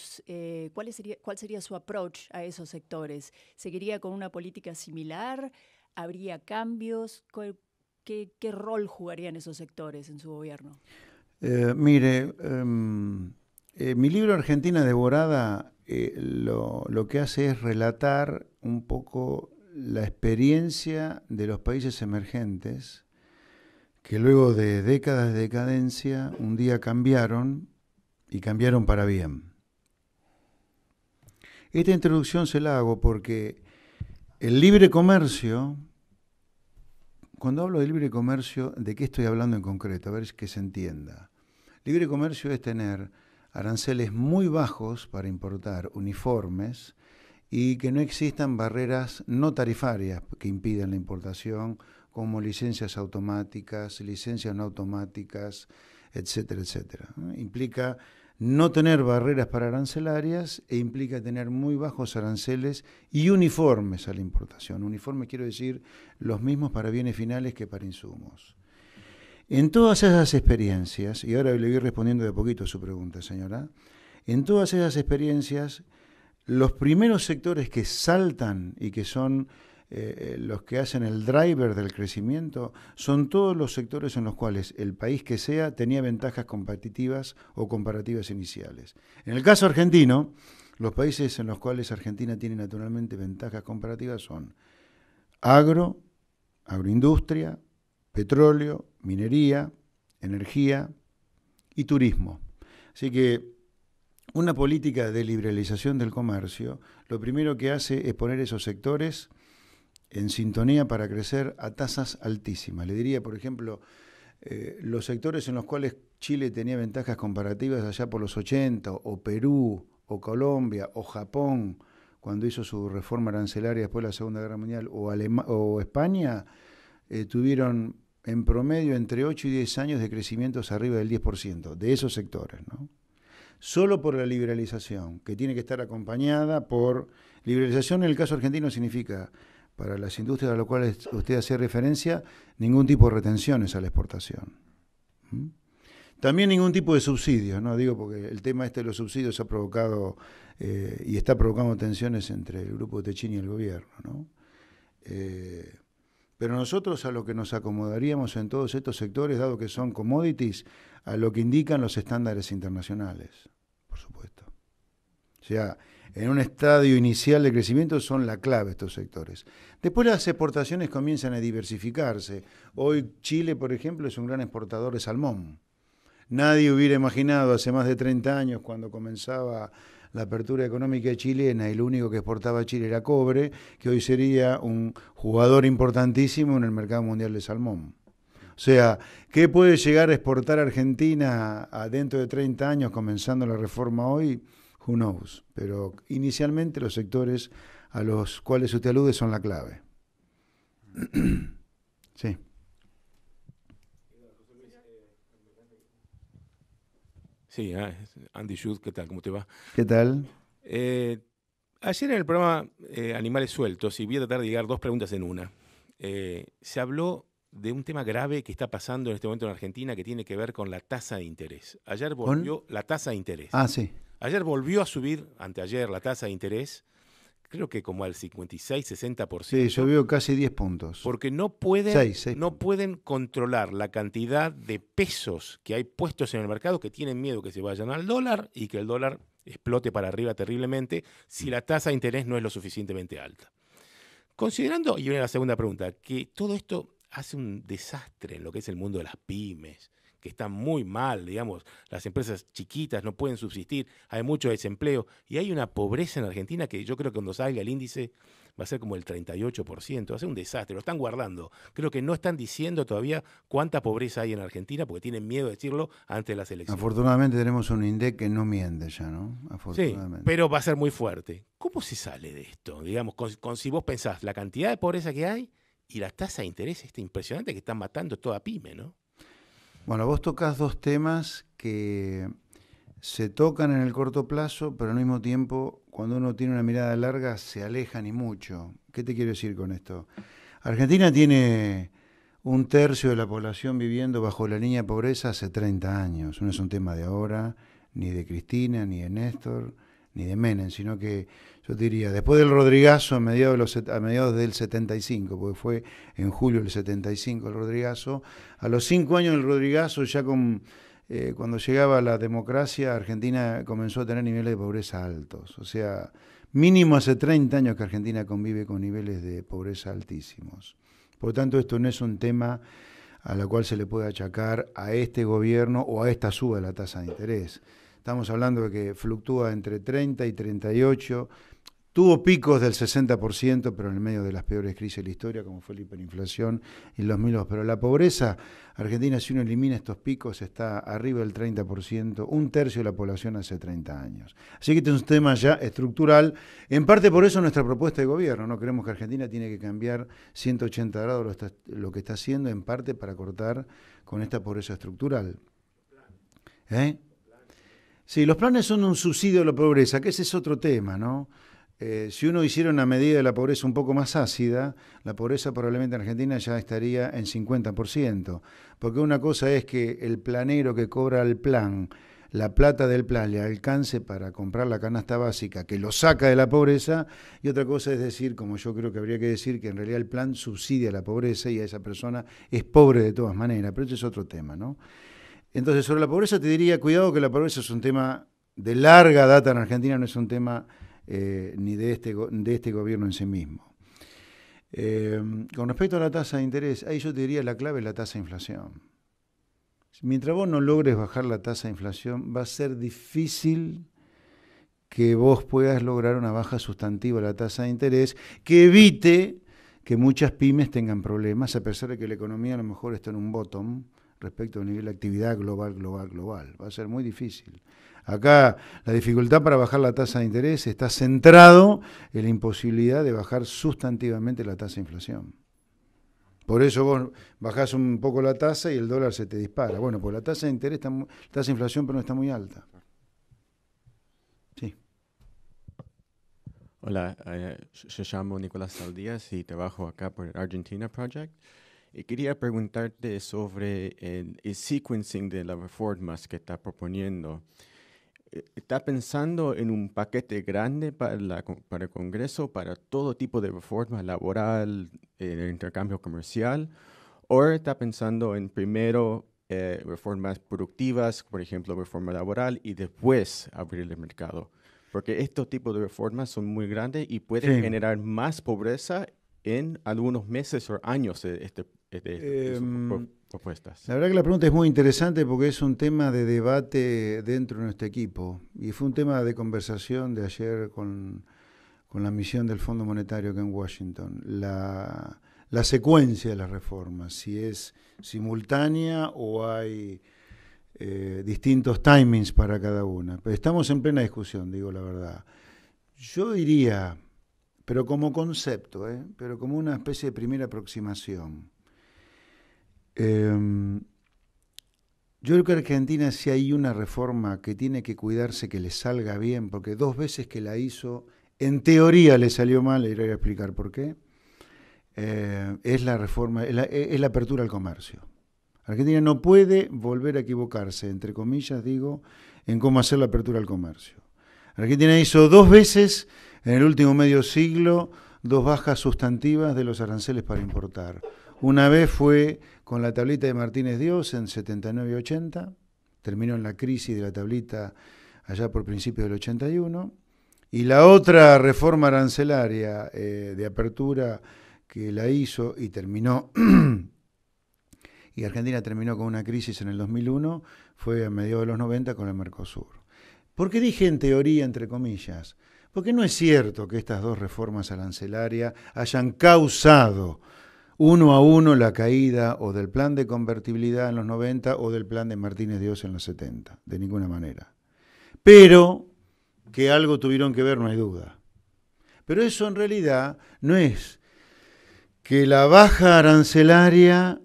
approach a esos sectores? ¿Seguiría con una política similar? ¿Habría cambios? ¿Qué rol jugarían esos sectores en su gobierno? Mire, mi libro Argentina Devorada lo que hace es relatar un poco la experiencia de los países emergentes que luego de décadas de decadencia un día cambiaron y cambiaron para bien. Esta introducción se la hago porque el libre comercio, cuando hablo de libre comercio, ¿de qué estoy hablando en concreto? A ver que se entienda. Libre comercio es tener aranceles muy bajos para importar uniformes y que no existan barreras no tarifarias que impidan la importación, como licencias automáticas, licencias no automáticas, etcétera, etcétera. Implica no tener barreras para arancelarias e implica tener muy bajos aranceles y uniformes a la importación. Uniformes quiero decir los mismos para bienes finales que para insumos. En todas esas experiencias, y ahora le voy respondiendo de poquito a su pregunta, señora, en todas esas experiencias, los primeros sectores que saltan y que son los que hacen el driver del crecimiento, son todos los sectores en los cuales el país que sea tenía ventajas competitivas o comparativas iniciales. En el caso argentino, los países en los cuales Argentina tiene naturalmente ventajas comparativas son agroindustria, petróleo, minería, energía y turismo. Así que una política de liberalización del comercio, lo primero que hace es poner esos sectores en sintonía para crecer a tasas altísimas. Le diría, por ejemplo, los sectores en los cuales Chile tenía ventajas comparativas allá por los 80, o Perú, o Colombia, o Japón, cuando hizo su reforma arancelaria después de la Segunda Guerra Mundial, o España, tuvieron en promedio entre 8 y 10 años de crecimientos arriba del 10% de esos sectores, ¿no? Solo por la liberalización, que tiene que estar acompañada por... Liberalización en el caso argentino significa, para las industrias a las cuales usted hacía referencia, ningún tipo de retenciones a la exportación. También ningún tipo de subsidios, ¿no? Digo porque el tema de los subsidios ha provocado y está provocando tensiones entre el grupo Techín y el gobierno, ¿no? Pero nosotros a lo que nos acomodaríamos en todos estos sectores, dado que son commodities, a lo que indican los estándares internacionales, por supuesto. O sea, en un estadio inicial de crecimiento son la clave estos sectores. Después las exportaciones comienzan a diversificarse. Hoy Chile, por ejemplo, es un gran exportador de salmón. Nadie hubiera imaginado hace más de 30 años, cuando comenzaba la apertura económica chilena y lo único que exportaba Chile era cobre, que hoy sería un jugador importantísimo en el mercado mundial de salmón. O sea, ¿qué puede llegar a exportar Argentina dentro de 30 años, comenzando la reforma hoy? Who knows? Pero inicialmente los sectores a los cuales usted alude son la clave. Sí. Sí, Andy Schultz, ¿qué tal? ¿Cómo te va? ¿Qué tal? Ayer en el programa Animales Sueltos, y voy a tratar de llegar 2 preguntas en una, se habló de un tema grave que está pasando en este momento en Argentina que tiene que ver con la tasa de interés. Ayer volvió la tasa de interés. Ah, sí. Ayer volvió a subir, anteayer, la tasa de interés, creo que como al 56-60%. Sí, subió casi 10 puntos. Porque no pueden, 6 no pueden controlar la cantidad de pesos que hay puestos en el mercado, que tienen miedo que se vayan al dólar y que el dólar explote para arriba terriblemente si la tasa de interés no es lo suficientemente alta. Considerando, y viene la segunda pregunta, que todo esto hace un desastre en lo que es el mundo de las pymes, que están muy mal, digamos, las empresas chiquitas no pueden subsistir, hay mucho desempleo y hay una pobreza en Argentina que yo creo que cuando salga el índice va a ser como el 38%, va a ser un desastre, lo están guardando. Creo que no están diciendo todavía cuánta pobreza hay en Argentina porque tienen miedo de decirlo antes de las elecciones. Afortunadamente tenemos un INDEC que no miente ya, ¿no? Afortunadamente. Sí, pero va a ser muy fuerte. ¿Cómo se sale de esto? Digamos, si vos pensás la cantidad de pobreza que hay y la tasa de interés impresionante que están matando toda pyme, ¿no? Bueno, vos tocás 2 temas que se tocan en el corto plazo, pero al mismo tiempo, cuando uno tiene una mirada larga, se alejan y mucho. ¿Qué te quiero decir con esto? Argentina tiene 1/3 de la población viviendo bajo la línea de pobreza hace 30 años. No es un tema de ahora, ni de Cristina, ni de Néstor, ni de Menem, sino que yo diría, después del Rodrigazo, a mediados del 75, porque fue en julio del 75 el Rodrigazo, a los 5 años del Rodrigazo, ya cuando llegaba la democracia, Argentina comenzó a tener niveles de pobreza altos. O sea, mínimo hace 30 años que Argentina convive con niveles de pobreza altísimos. Por lo tanto, esto no es un tema a la cual se le puede achacar a este gobierno o a esta suba de la tasa de interés. estamos hablando de que fluctúa entre 30 y 38. Tuvo picos del 60%, pero en el medio de las peores crisis de la historia, como fue la hiperinflación y los milos. Pero la pobreza, Argentina, si uno elimina estos picos, está arriba del 30%, un tercio de la población hace 30 años. Así que este es un tema ya estructural. En parte por eso nuestra propuesta de gobierno, ¿no? Creemos que Argentina tiene que cambiar 180 grados lo que está haciendo, en parte para cortar con esta pobreza estructural. Sí, los planes son un subsidio a la pobreza, que ese es otro tema, ¿no? Si uno hiciera una medida de la pobreza un poco más ácida, la pobreza probablemente en Argentina ya estaría en 50%, porque una cosa es que el planero que cobra el plan, la plata del plan le alcance para comprar la canasta básica, que lo saca de la pobreza, y otra cosa es decir, como yo creo que habría que decir, que en realidad el plan subsidia la pobreza y a esa persona es pobre de todas maneras, pero eso es otro tema, ¿no? Entonces, sobre la pobreza te diría, cuidado que la pobreza es un tema de larga data en Argentina, no es un tema ni de este gobierno en sí mismo. Con respecto a la tasa de interés, ahí yo te diría la clave es la tasa de inflación. Mientras vos no logres bajar la tasa de inflación, va a ser difícil que vos puedas lograr una baja sustantiva de la tasa de interés que evite que muchas pymes tengan problemas, a pesar de que la economía a lo mejor está en un bottom respecto a un nivel de actividad global. Va a ser muy difícil. Acá la dificultad para bajar la tasa de interés está centrado en la imposibilidad de bajar sustantivamente la tasa de inflación. Por eso vos bajás un poco la tasa y el dólar se te dispara. Bueno, pues la tasa de interés, la tasa de inflación, pero no está muy alta. Sí. Hola, yo llamo Nicolás Saldías y trabajo acá por el Argentina Project. Y quería preguntarte sobre el sequencing de las reformas que está proponiendo. ¿Está pensando en un paquete grande para el Congreso, para todo tipo de reforma laboral, el intercambio comercial? ¿O está pensando en primero reformas productivas, por ejemplo, reforma laboral, y después abrir el mercado? Porque estos tipos de reformas son muy grandes y pueden generar más pobreza en algunos meses o años de estas propuestas. La verdad que la pregunta es muy interesante porque es un tema de debate dentro de nuestro equipo y fue un tema de conversación de ayer con la misión del Fondo Monetario acá en Washington. La secuencia de las reformas, si es simultánea o hay distintos timings para cada una. Pero estamos en plena discusión, digo la verdad. Yo diría, pero como concepto, pero como una especie de primera aproximación. Yo creo que Argentina, si hay una reforma que tiene que cuidarse que le salga bien, porque 2 veces que la hizo, en teoría le salió mal, le voy a explicar por qué, es la reforma, es la apertura al comercio. Argentina no puede volver a equivocarse, entre comillas digo, en cómo hacer la apertura al comercio. Argentina hizo 2 veces en el último medio siglo 2 bajas sustantivas de los aranceles para importar. Una vez fue con la tablita de Martínez Dios en 79 y 80, terminó en la crisis de la tablita allá por principios del 81, y la otra reforma arancelaria de apertura que la hizo y terminó, y Argentina terminó con una crisis en el 2001, fue a mediados de los 90 con el Mercosur. ¿Por qué dije en teoría, entre comillas? Porque no es cierto que estas 2 reformas arancelarias hayan causado 1 a 1 la caída o del plan de convertibilidad en los 90 o del plan de Martínez Dios en los 70, de ninguna manera. Pero que algo tuvieron que ver, no hay duda. Pero eso en realidad no es que la baja arancelaria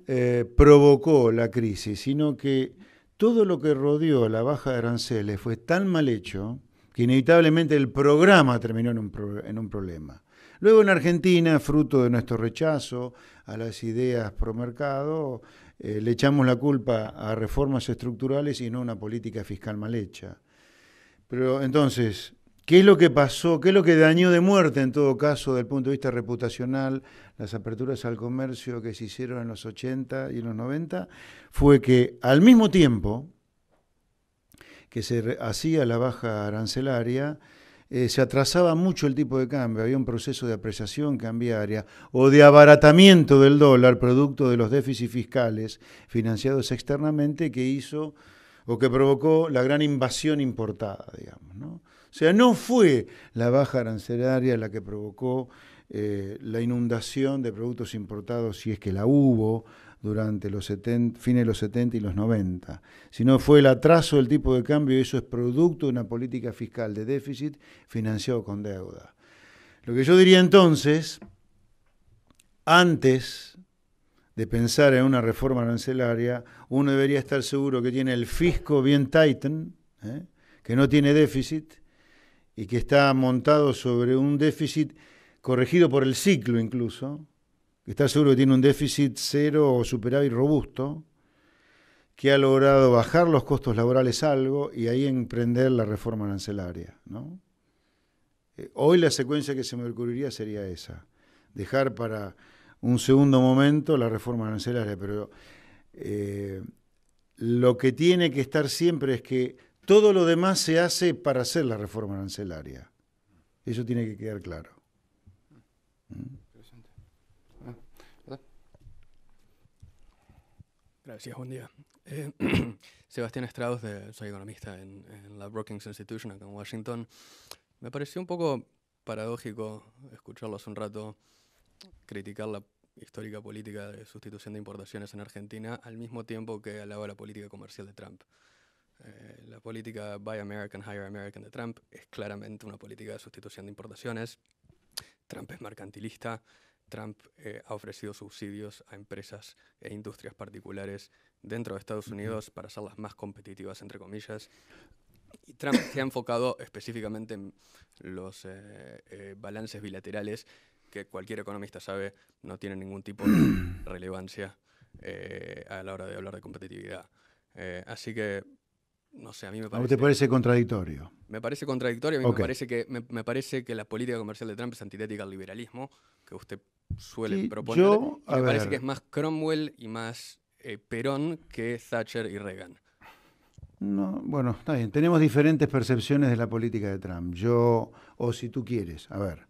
provocó la crisis, sino que todo lo que rodeó la baja de aranceles fue tan mal hecho que inevitablemente el programa terminó en un problema. Luego en Argentina, fruto de nuestro rechazo a las ideas pro mercado, le echamos la culpa a reformas estructurales y no a una política fiscal mal hecha. Pero entonces, ¿qué es lo que pasó? ¿Qué es lo que dañó de muerte en todo caso desde el punto de vista reputacional las aperturas al comercio que se hicieron en los 80 y en los 90? Fue que al mismo tiempo que se hacía la baja arancelaria, se atrasaba mucho el tipo de cambio, había un proceso de apreciación cambiaria o de abaratamiento del dólar producto de los déficits fiscales financiados externamente que hizo o que provocó la gran invasión importada, digamos, ¿no? O sea, no fue la baja arancelaria la que provocó la inundación de productos importados, si es que la hubo, durante los fines de los 70 y los 90, sino fue el atraso del tipo de cambio, y eso es producto de una política fiscal de déficit financiado con deuda. Lo que yo diría entonces, antes de pensar en una reforma arancelaria, uno debería estar seguro que tiene el fisco bien tighten, que no tiene déficit y que está montado sobre un déficit corregido por el ciclo incluso, que está seguro que tiene un déficit cero o superávit robusto, que ha logrado bajar los costos laborales algo y ahí emprender la reforma arancelaria, ¿no? Hoy la secuencia que se me ocurriría sería esa, dejar para un segundo momento la reforma arancelaria, pero lo que tiene que estar siempre es que todo lo demás se hace para hacer la reforma arancelaria. Eso tiene que quedar claro. Gracias, buen día. Sebastián Strauss, soy economista en la Brookings Institution acá en Washington. Me pareció un poco paradójico escucharlo hace un rato criticar la histórica política de sustitución de importaciones en Argentina al mismo tiempo que alaba la política comercial de Trump. La política Buy American, Hire American de Trump es claramente una política de sustitución de importaciones. Trump es mercantilista. Trump ha ofrecido subsidios a empresas e industrias particulares dentro de Estados Unidos para hacerlas más competitivas, entre comillas. Y Trump se ha enfocado específicamente en los balances bilaterales que cualquier economista sabe no tienen ningún tipo de relevancia a la hora de hablar de competitividad. Así que, no sé, a mí me parece... ¿A usted te parece contradictorio? Me parece contradictorio. A mí Okay. me parece que la política comercial de Trump es antitética al liberalismo, que usted suele Sí, proponer. Y me parece ver. que es más Cromwell y más Perón que Thatcher y Reagan. No, bueno, está bien. Tenemos diferentes percepciones de la política de Trump. O si tú quieres, a ver.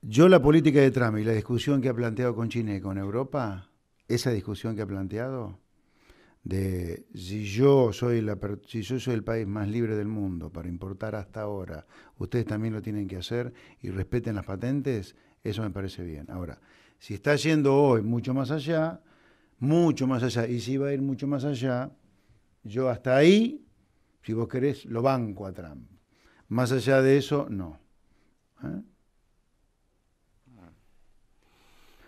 Yo la política de Trump y la discusión que ha planteado con China y con Europa, esa discusión que ha planteado de si yo soy el país más libre del mundo para importar hasta ahora, ustedes también lo tienen que hacer y respeten las patentes, eso me parece bien. Ahora, si está yendo hoy mucho más allá, y si va a ir mucho más allá, yo hasta ahí, si vos querés, lo banco a Trump. Más allá de eso, no.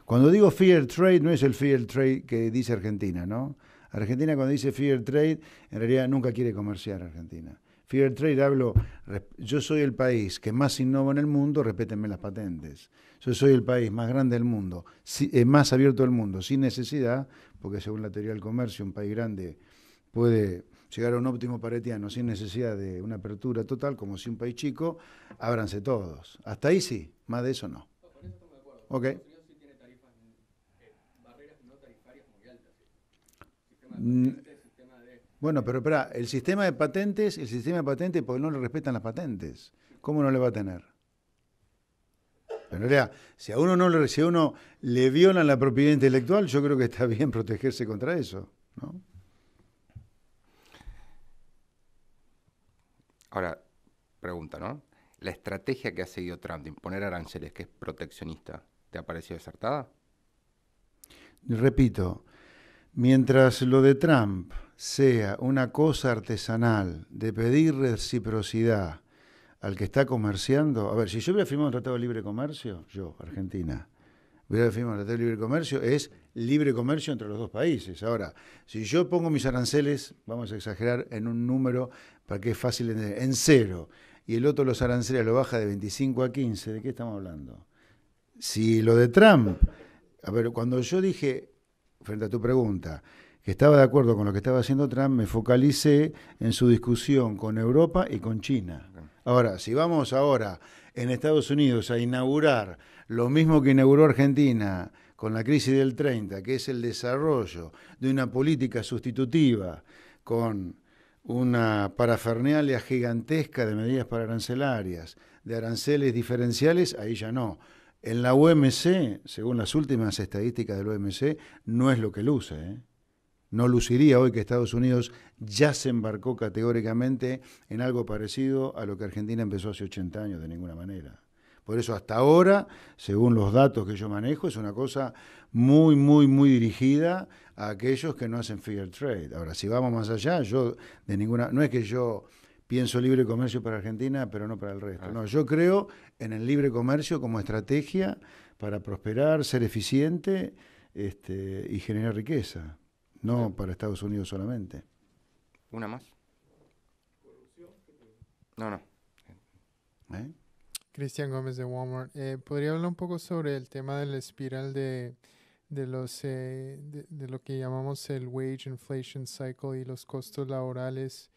Cuando digo fair trade, no es el fair trade que dice Argentina, ¿no? Argentina cuando dice fair trade, en realidad nunca quiere comerciar Argentina. Fair trade yo soy el país que más innova en el mundo, respétenme las patentes. Yo soy el país más grande del mundo, más abierto del mundo, sin necesidad, porque según la teoría del comercio, un país grande puede llegar a un óptimo paretiano sin necesidad de una apertura total, como si un país chico, ábranse todos. Hasta ahí sí, más de eso no. Con eso estoy de acuerdo. Ok. Estados Unidos sí tiene barreras no tarifarias muy altas. Sistema de patentes, sistema de... Bueno, pero espera, el sistema de patentes, porque no le respetan las patentes. ¿Cómo no le va a tener? Pero en realidad, si a uno le violan la propiedad intelectual, yo creo que está bien protegerse contra eso, ¿no? Ahora, pregunta, ¿no? ¿La estrategia que ha seguido Trump de imponer aranceles, que es proteccionista, te ha parecido acertada? Repito, mientras lo de Trump sea una cosa artesanal de pedir reciprocidad al que está comerciando, a ver, si yo hubiera firmado un tratado de libre comercio, yo, Argentina, hubiera firmado un tratado de libre comercio, es libre comercio entre los dos países. Ahora, si yo pongo mis aranceles, vamos a exagerar en un número para que es fácil de entender, en 0, y el otro los aranceles lo baja de 25 a 15, ¿de qué estamos hablando? Si lo de Trump, a ver, cuando yo dije, frente a tu pregunta, que estaba de acuerdo con lo que estaba haciendo Trump, me focalicé en su discusión con Europa y con China. Ahora, si vamos ahora en Estados Unidos a inaugurar lo mismo que inauguró Argentina con la crisis del 30, que es el desarrollo de una política sustitutiva con una parafernalia gigantesca de medidas arancelarias, de aranceles diferenciales, ahí ya no. En la OMC, según las últimas estadísticas del OMC, no es lo que luce, ¿eh? No luciría hoy que Estados Unidos ya se embarcó categóricamente en algo parecido a lo que Argentina empezó hace 80 años, de ninguna manera. Por eso hasta ahora, según los datos que yo manejo, es una cosa muy, muy, muy dirigida a aquellos que no hacen fair trade. Ahora, si vamos más allá, no es que yo pienso libre comercio para Argentina, pero no para el resto. No, yo creo en el libre comercio como estrategia para prosperar, ser eficiente y generar riqueza. No para Estados Unidos solamente. ¿Una más? No. Cristian Gómez de Walmart. ¿Podría hablar un poco sobre el tema de la espiral de lo que llamamos el wage inflation cycle y los costos laborales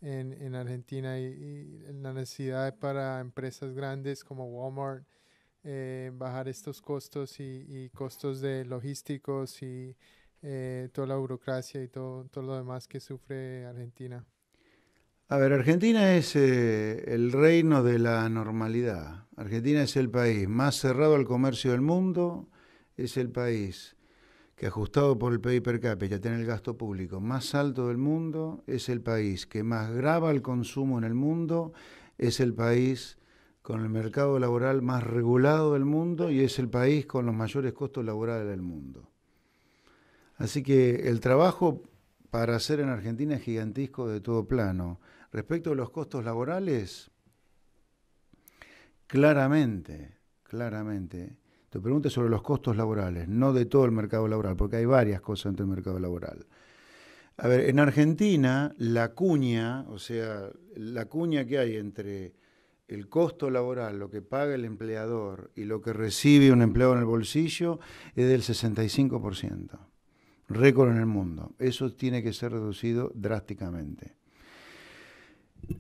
en Argentina y la necesidad para empresas grandes como Walmart bajar estos costos y costos de logísticos y toda la burocracia y todo lo demás que sufre Argentina? A ver, Argentina es el reino de la normalidad. Argentina es el país más cerrado al comercio del mundo, es el país que, ajustado por el PIB per cápita, tiene el gasto público más alto del mundo, es el país que más grava el consumo en el mundo, es el país con el mercado laboral más regulado del mundo y es el país con los mayores costos laborales del mundo. Así que el trabajo para hacer en Argentina es gigantesco de todo plano. Respecto a los costos laborales, claramente, te pregunto sobre los costos laborales, no de todo el mercado laboral, porque hay varias cosas dentro del mercado laboral. A ver, en Argentina, la cuña que hay entre el costo laboral, lo que paga el empleador y lo que recibe un empleado en el bolsillo, es del 65%. Récord en el mundo. Eso tiene que ser reducido drásticamente.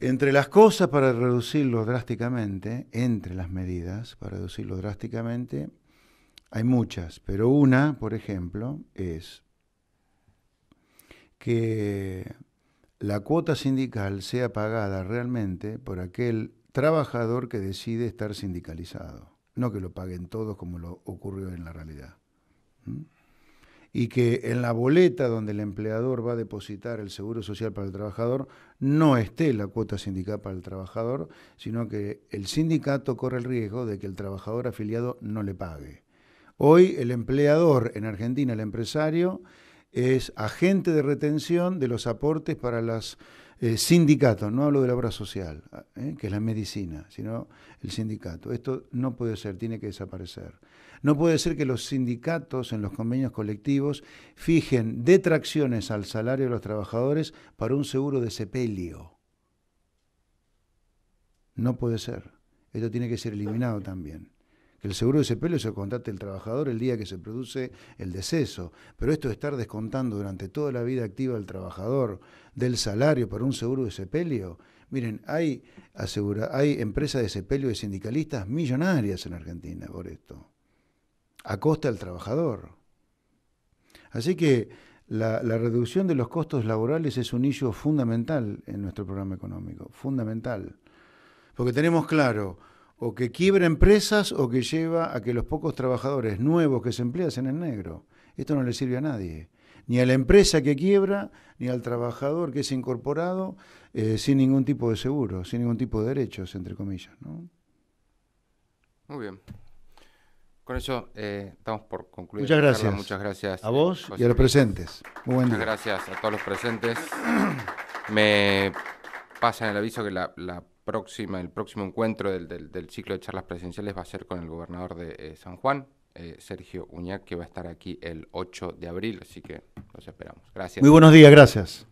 Entre las cosas para reducirlo drásticamente, entre las medidas para reducirlo drásticamente, hay muchas, pero una, por ejemplo, es que la cuota sindical sea pagada realmente por aquel trabajador que decide estar sindicalizado, no que lo paguen todos como lo ocurrió en la realidad. Y que en la boleta donde el empleador va a depositar el seguro social para el trabajador no esté la cuota sindical para el trabajador, sino que el sindicato corre el riesgo de que el trabajador afiliado no le pague. Hoy el empleador en Argentina, el empresario, es agente de retención de los aportes para los sindicatos, no hablo de la obra social, que es la medicina, sino el sindicato. Esto no puede ser, tiene que desaparecer. No puede ser que los sindicatos en los convenios colectivos fijen detracciones al salario de los trabajadores para un seguro de sepelio. No puede ser. Esto tiene que ser eliminado también. Que el seguro de sepelio se contrate el trabajador el día que se produce el deceso. Pero esto de estar descontando durante toda la vida activa del trabajador del salario para un seguro de sepelio. Miren, hay empresas de sepelio de sindicalistas millonarias en Argentina por esto, a costa del trabajador. Así que la reducción de los costos laborales es un issue fundamental en nuestro programa económico, fundamental. Porque tenemos claro, o que quiebra empresas o que lleva a que los pocos trabajadores nuevos que se emplean sean en negro. Esto no le sirve a nadie, ni a la empresa que quiebra, ni al trabajador que es incorporado sin ningún tipo de seguro, sin ningún tipo de derechos, entre comillas, ¿no? Muy bien. Con eso estamos por concluir. Muchas gracias. Carla, muchas gracias. A vos José y a los Luis. presentes. Muy buen Muchas día. gracias a todos los presentes. Me pasan el aviso que el próximo encuentro del ciclo de charlas presenciales va a ser con el gobernador de San Juan, Sergio Uñac, que va a estar aquí el 8 de abril, así que los esperamos. Gracias. Muy buenos días, gracias.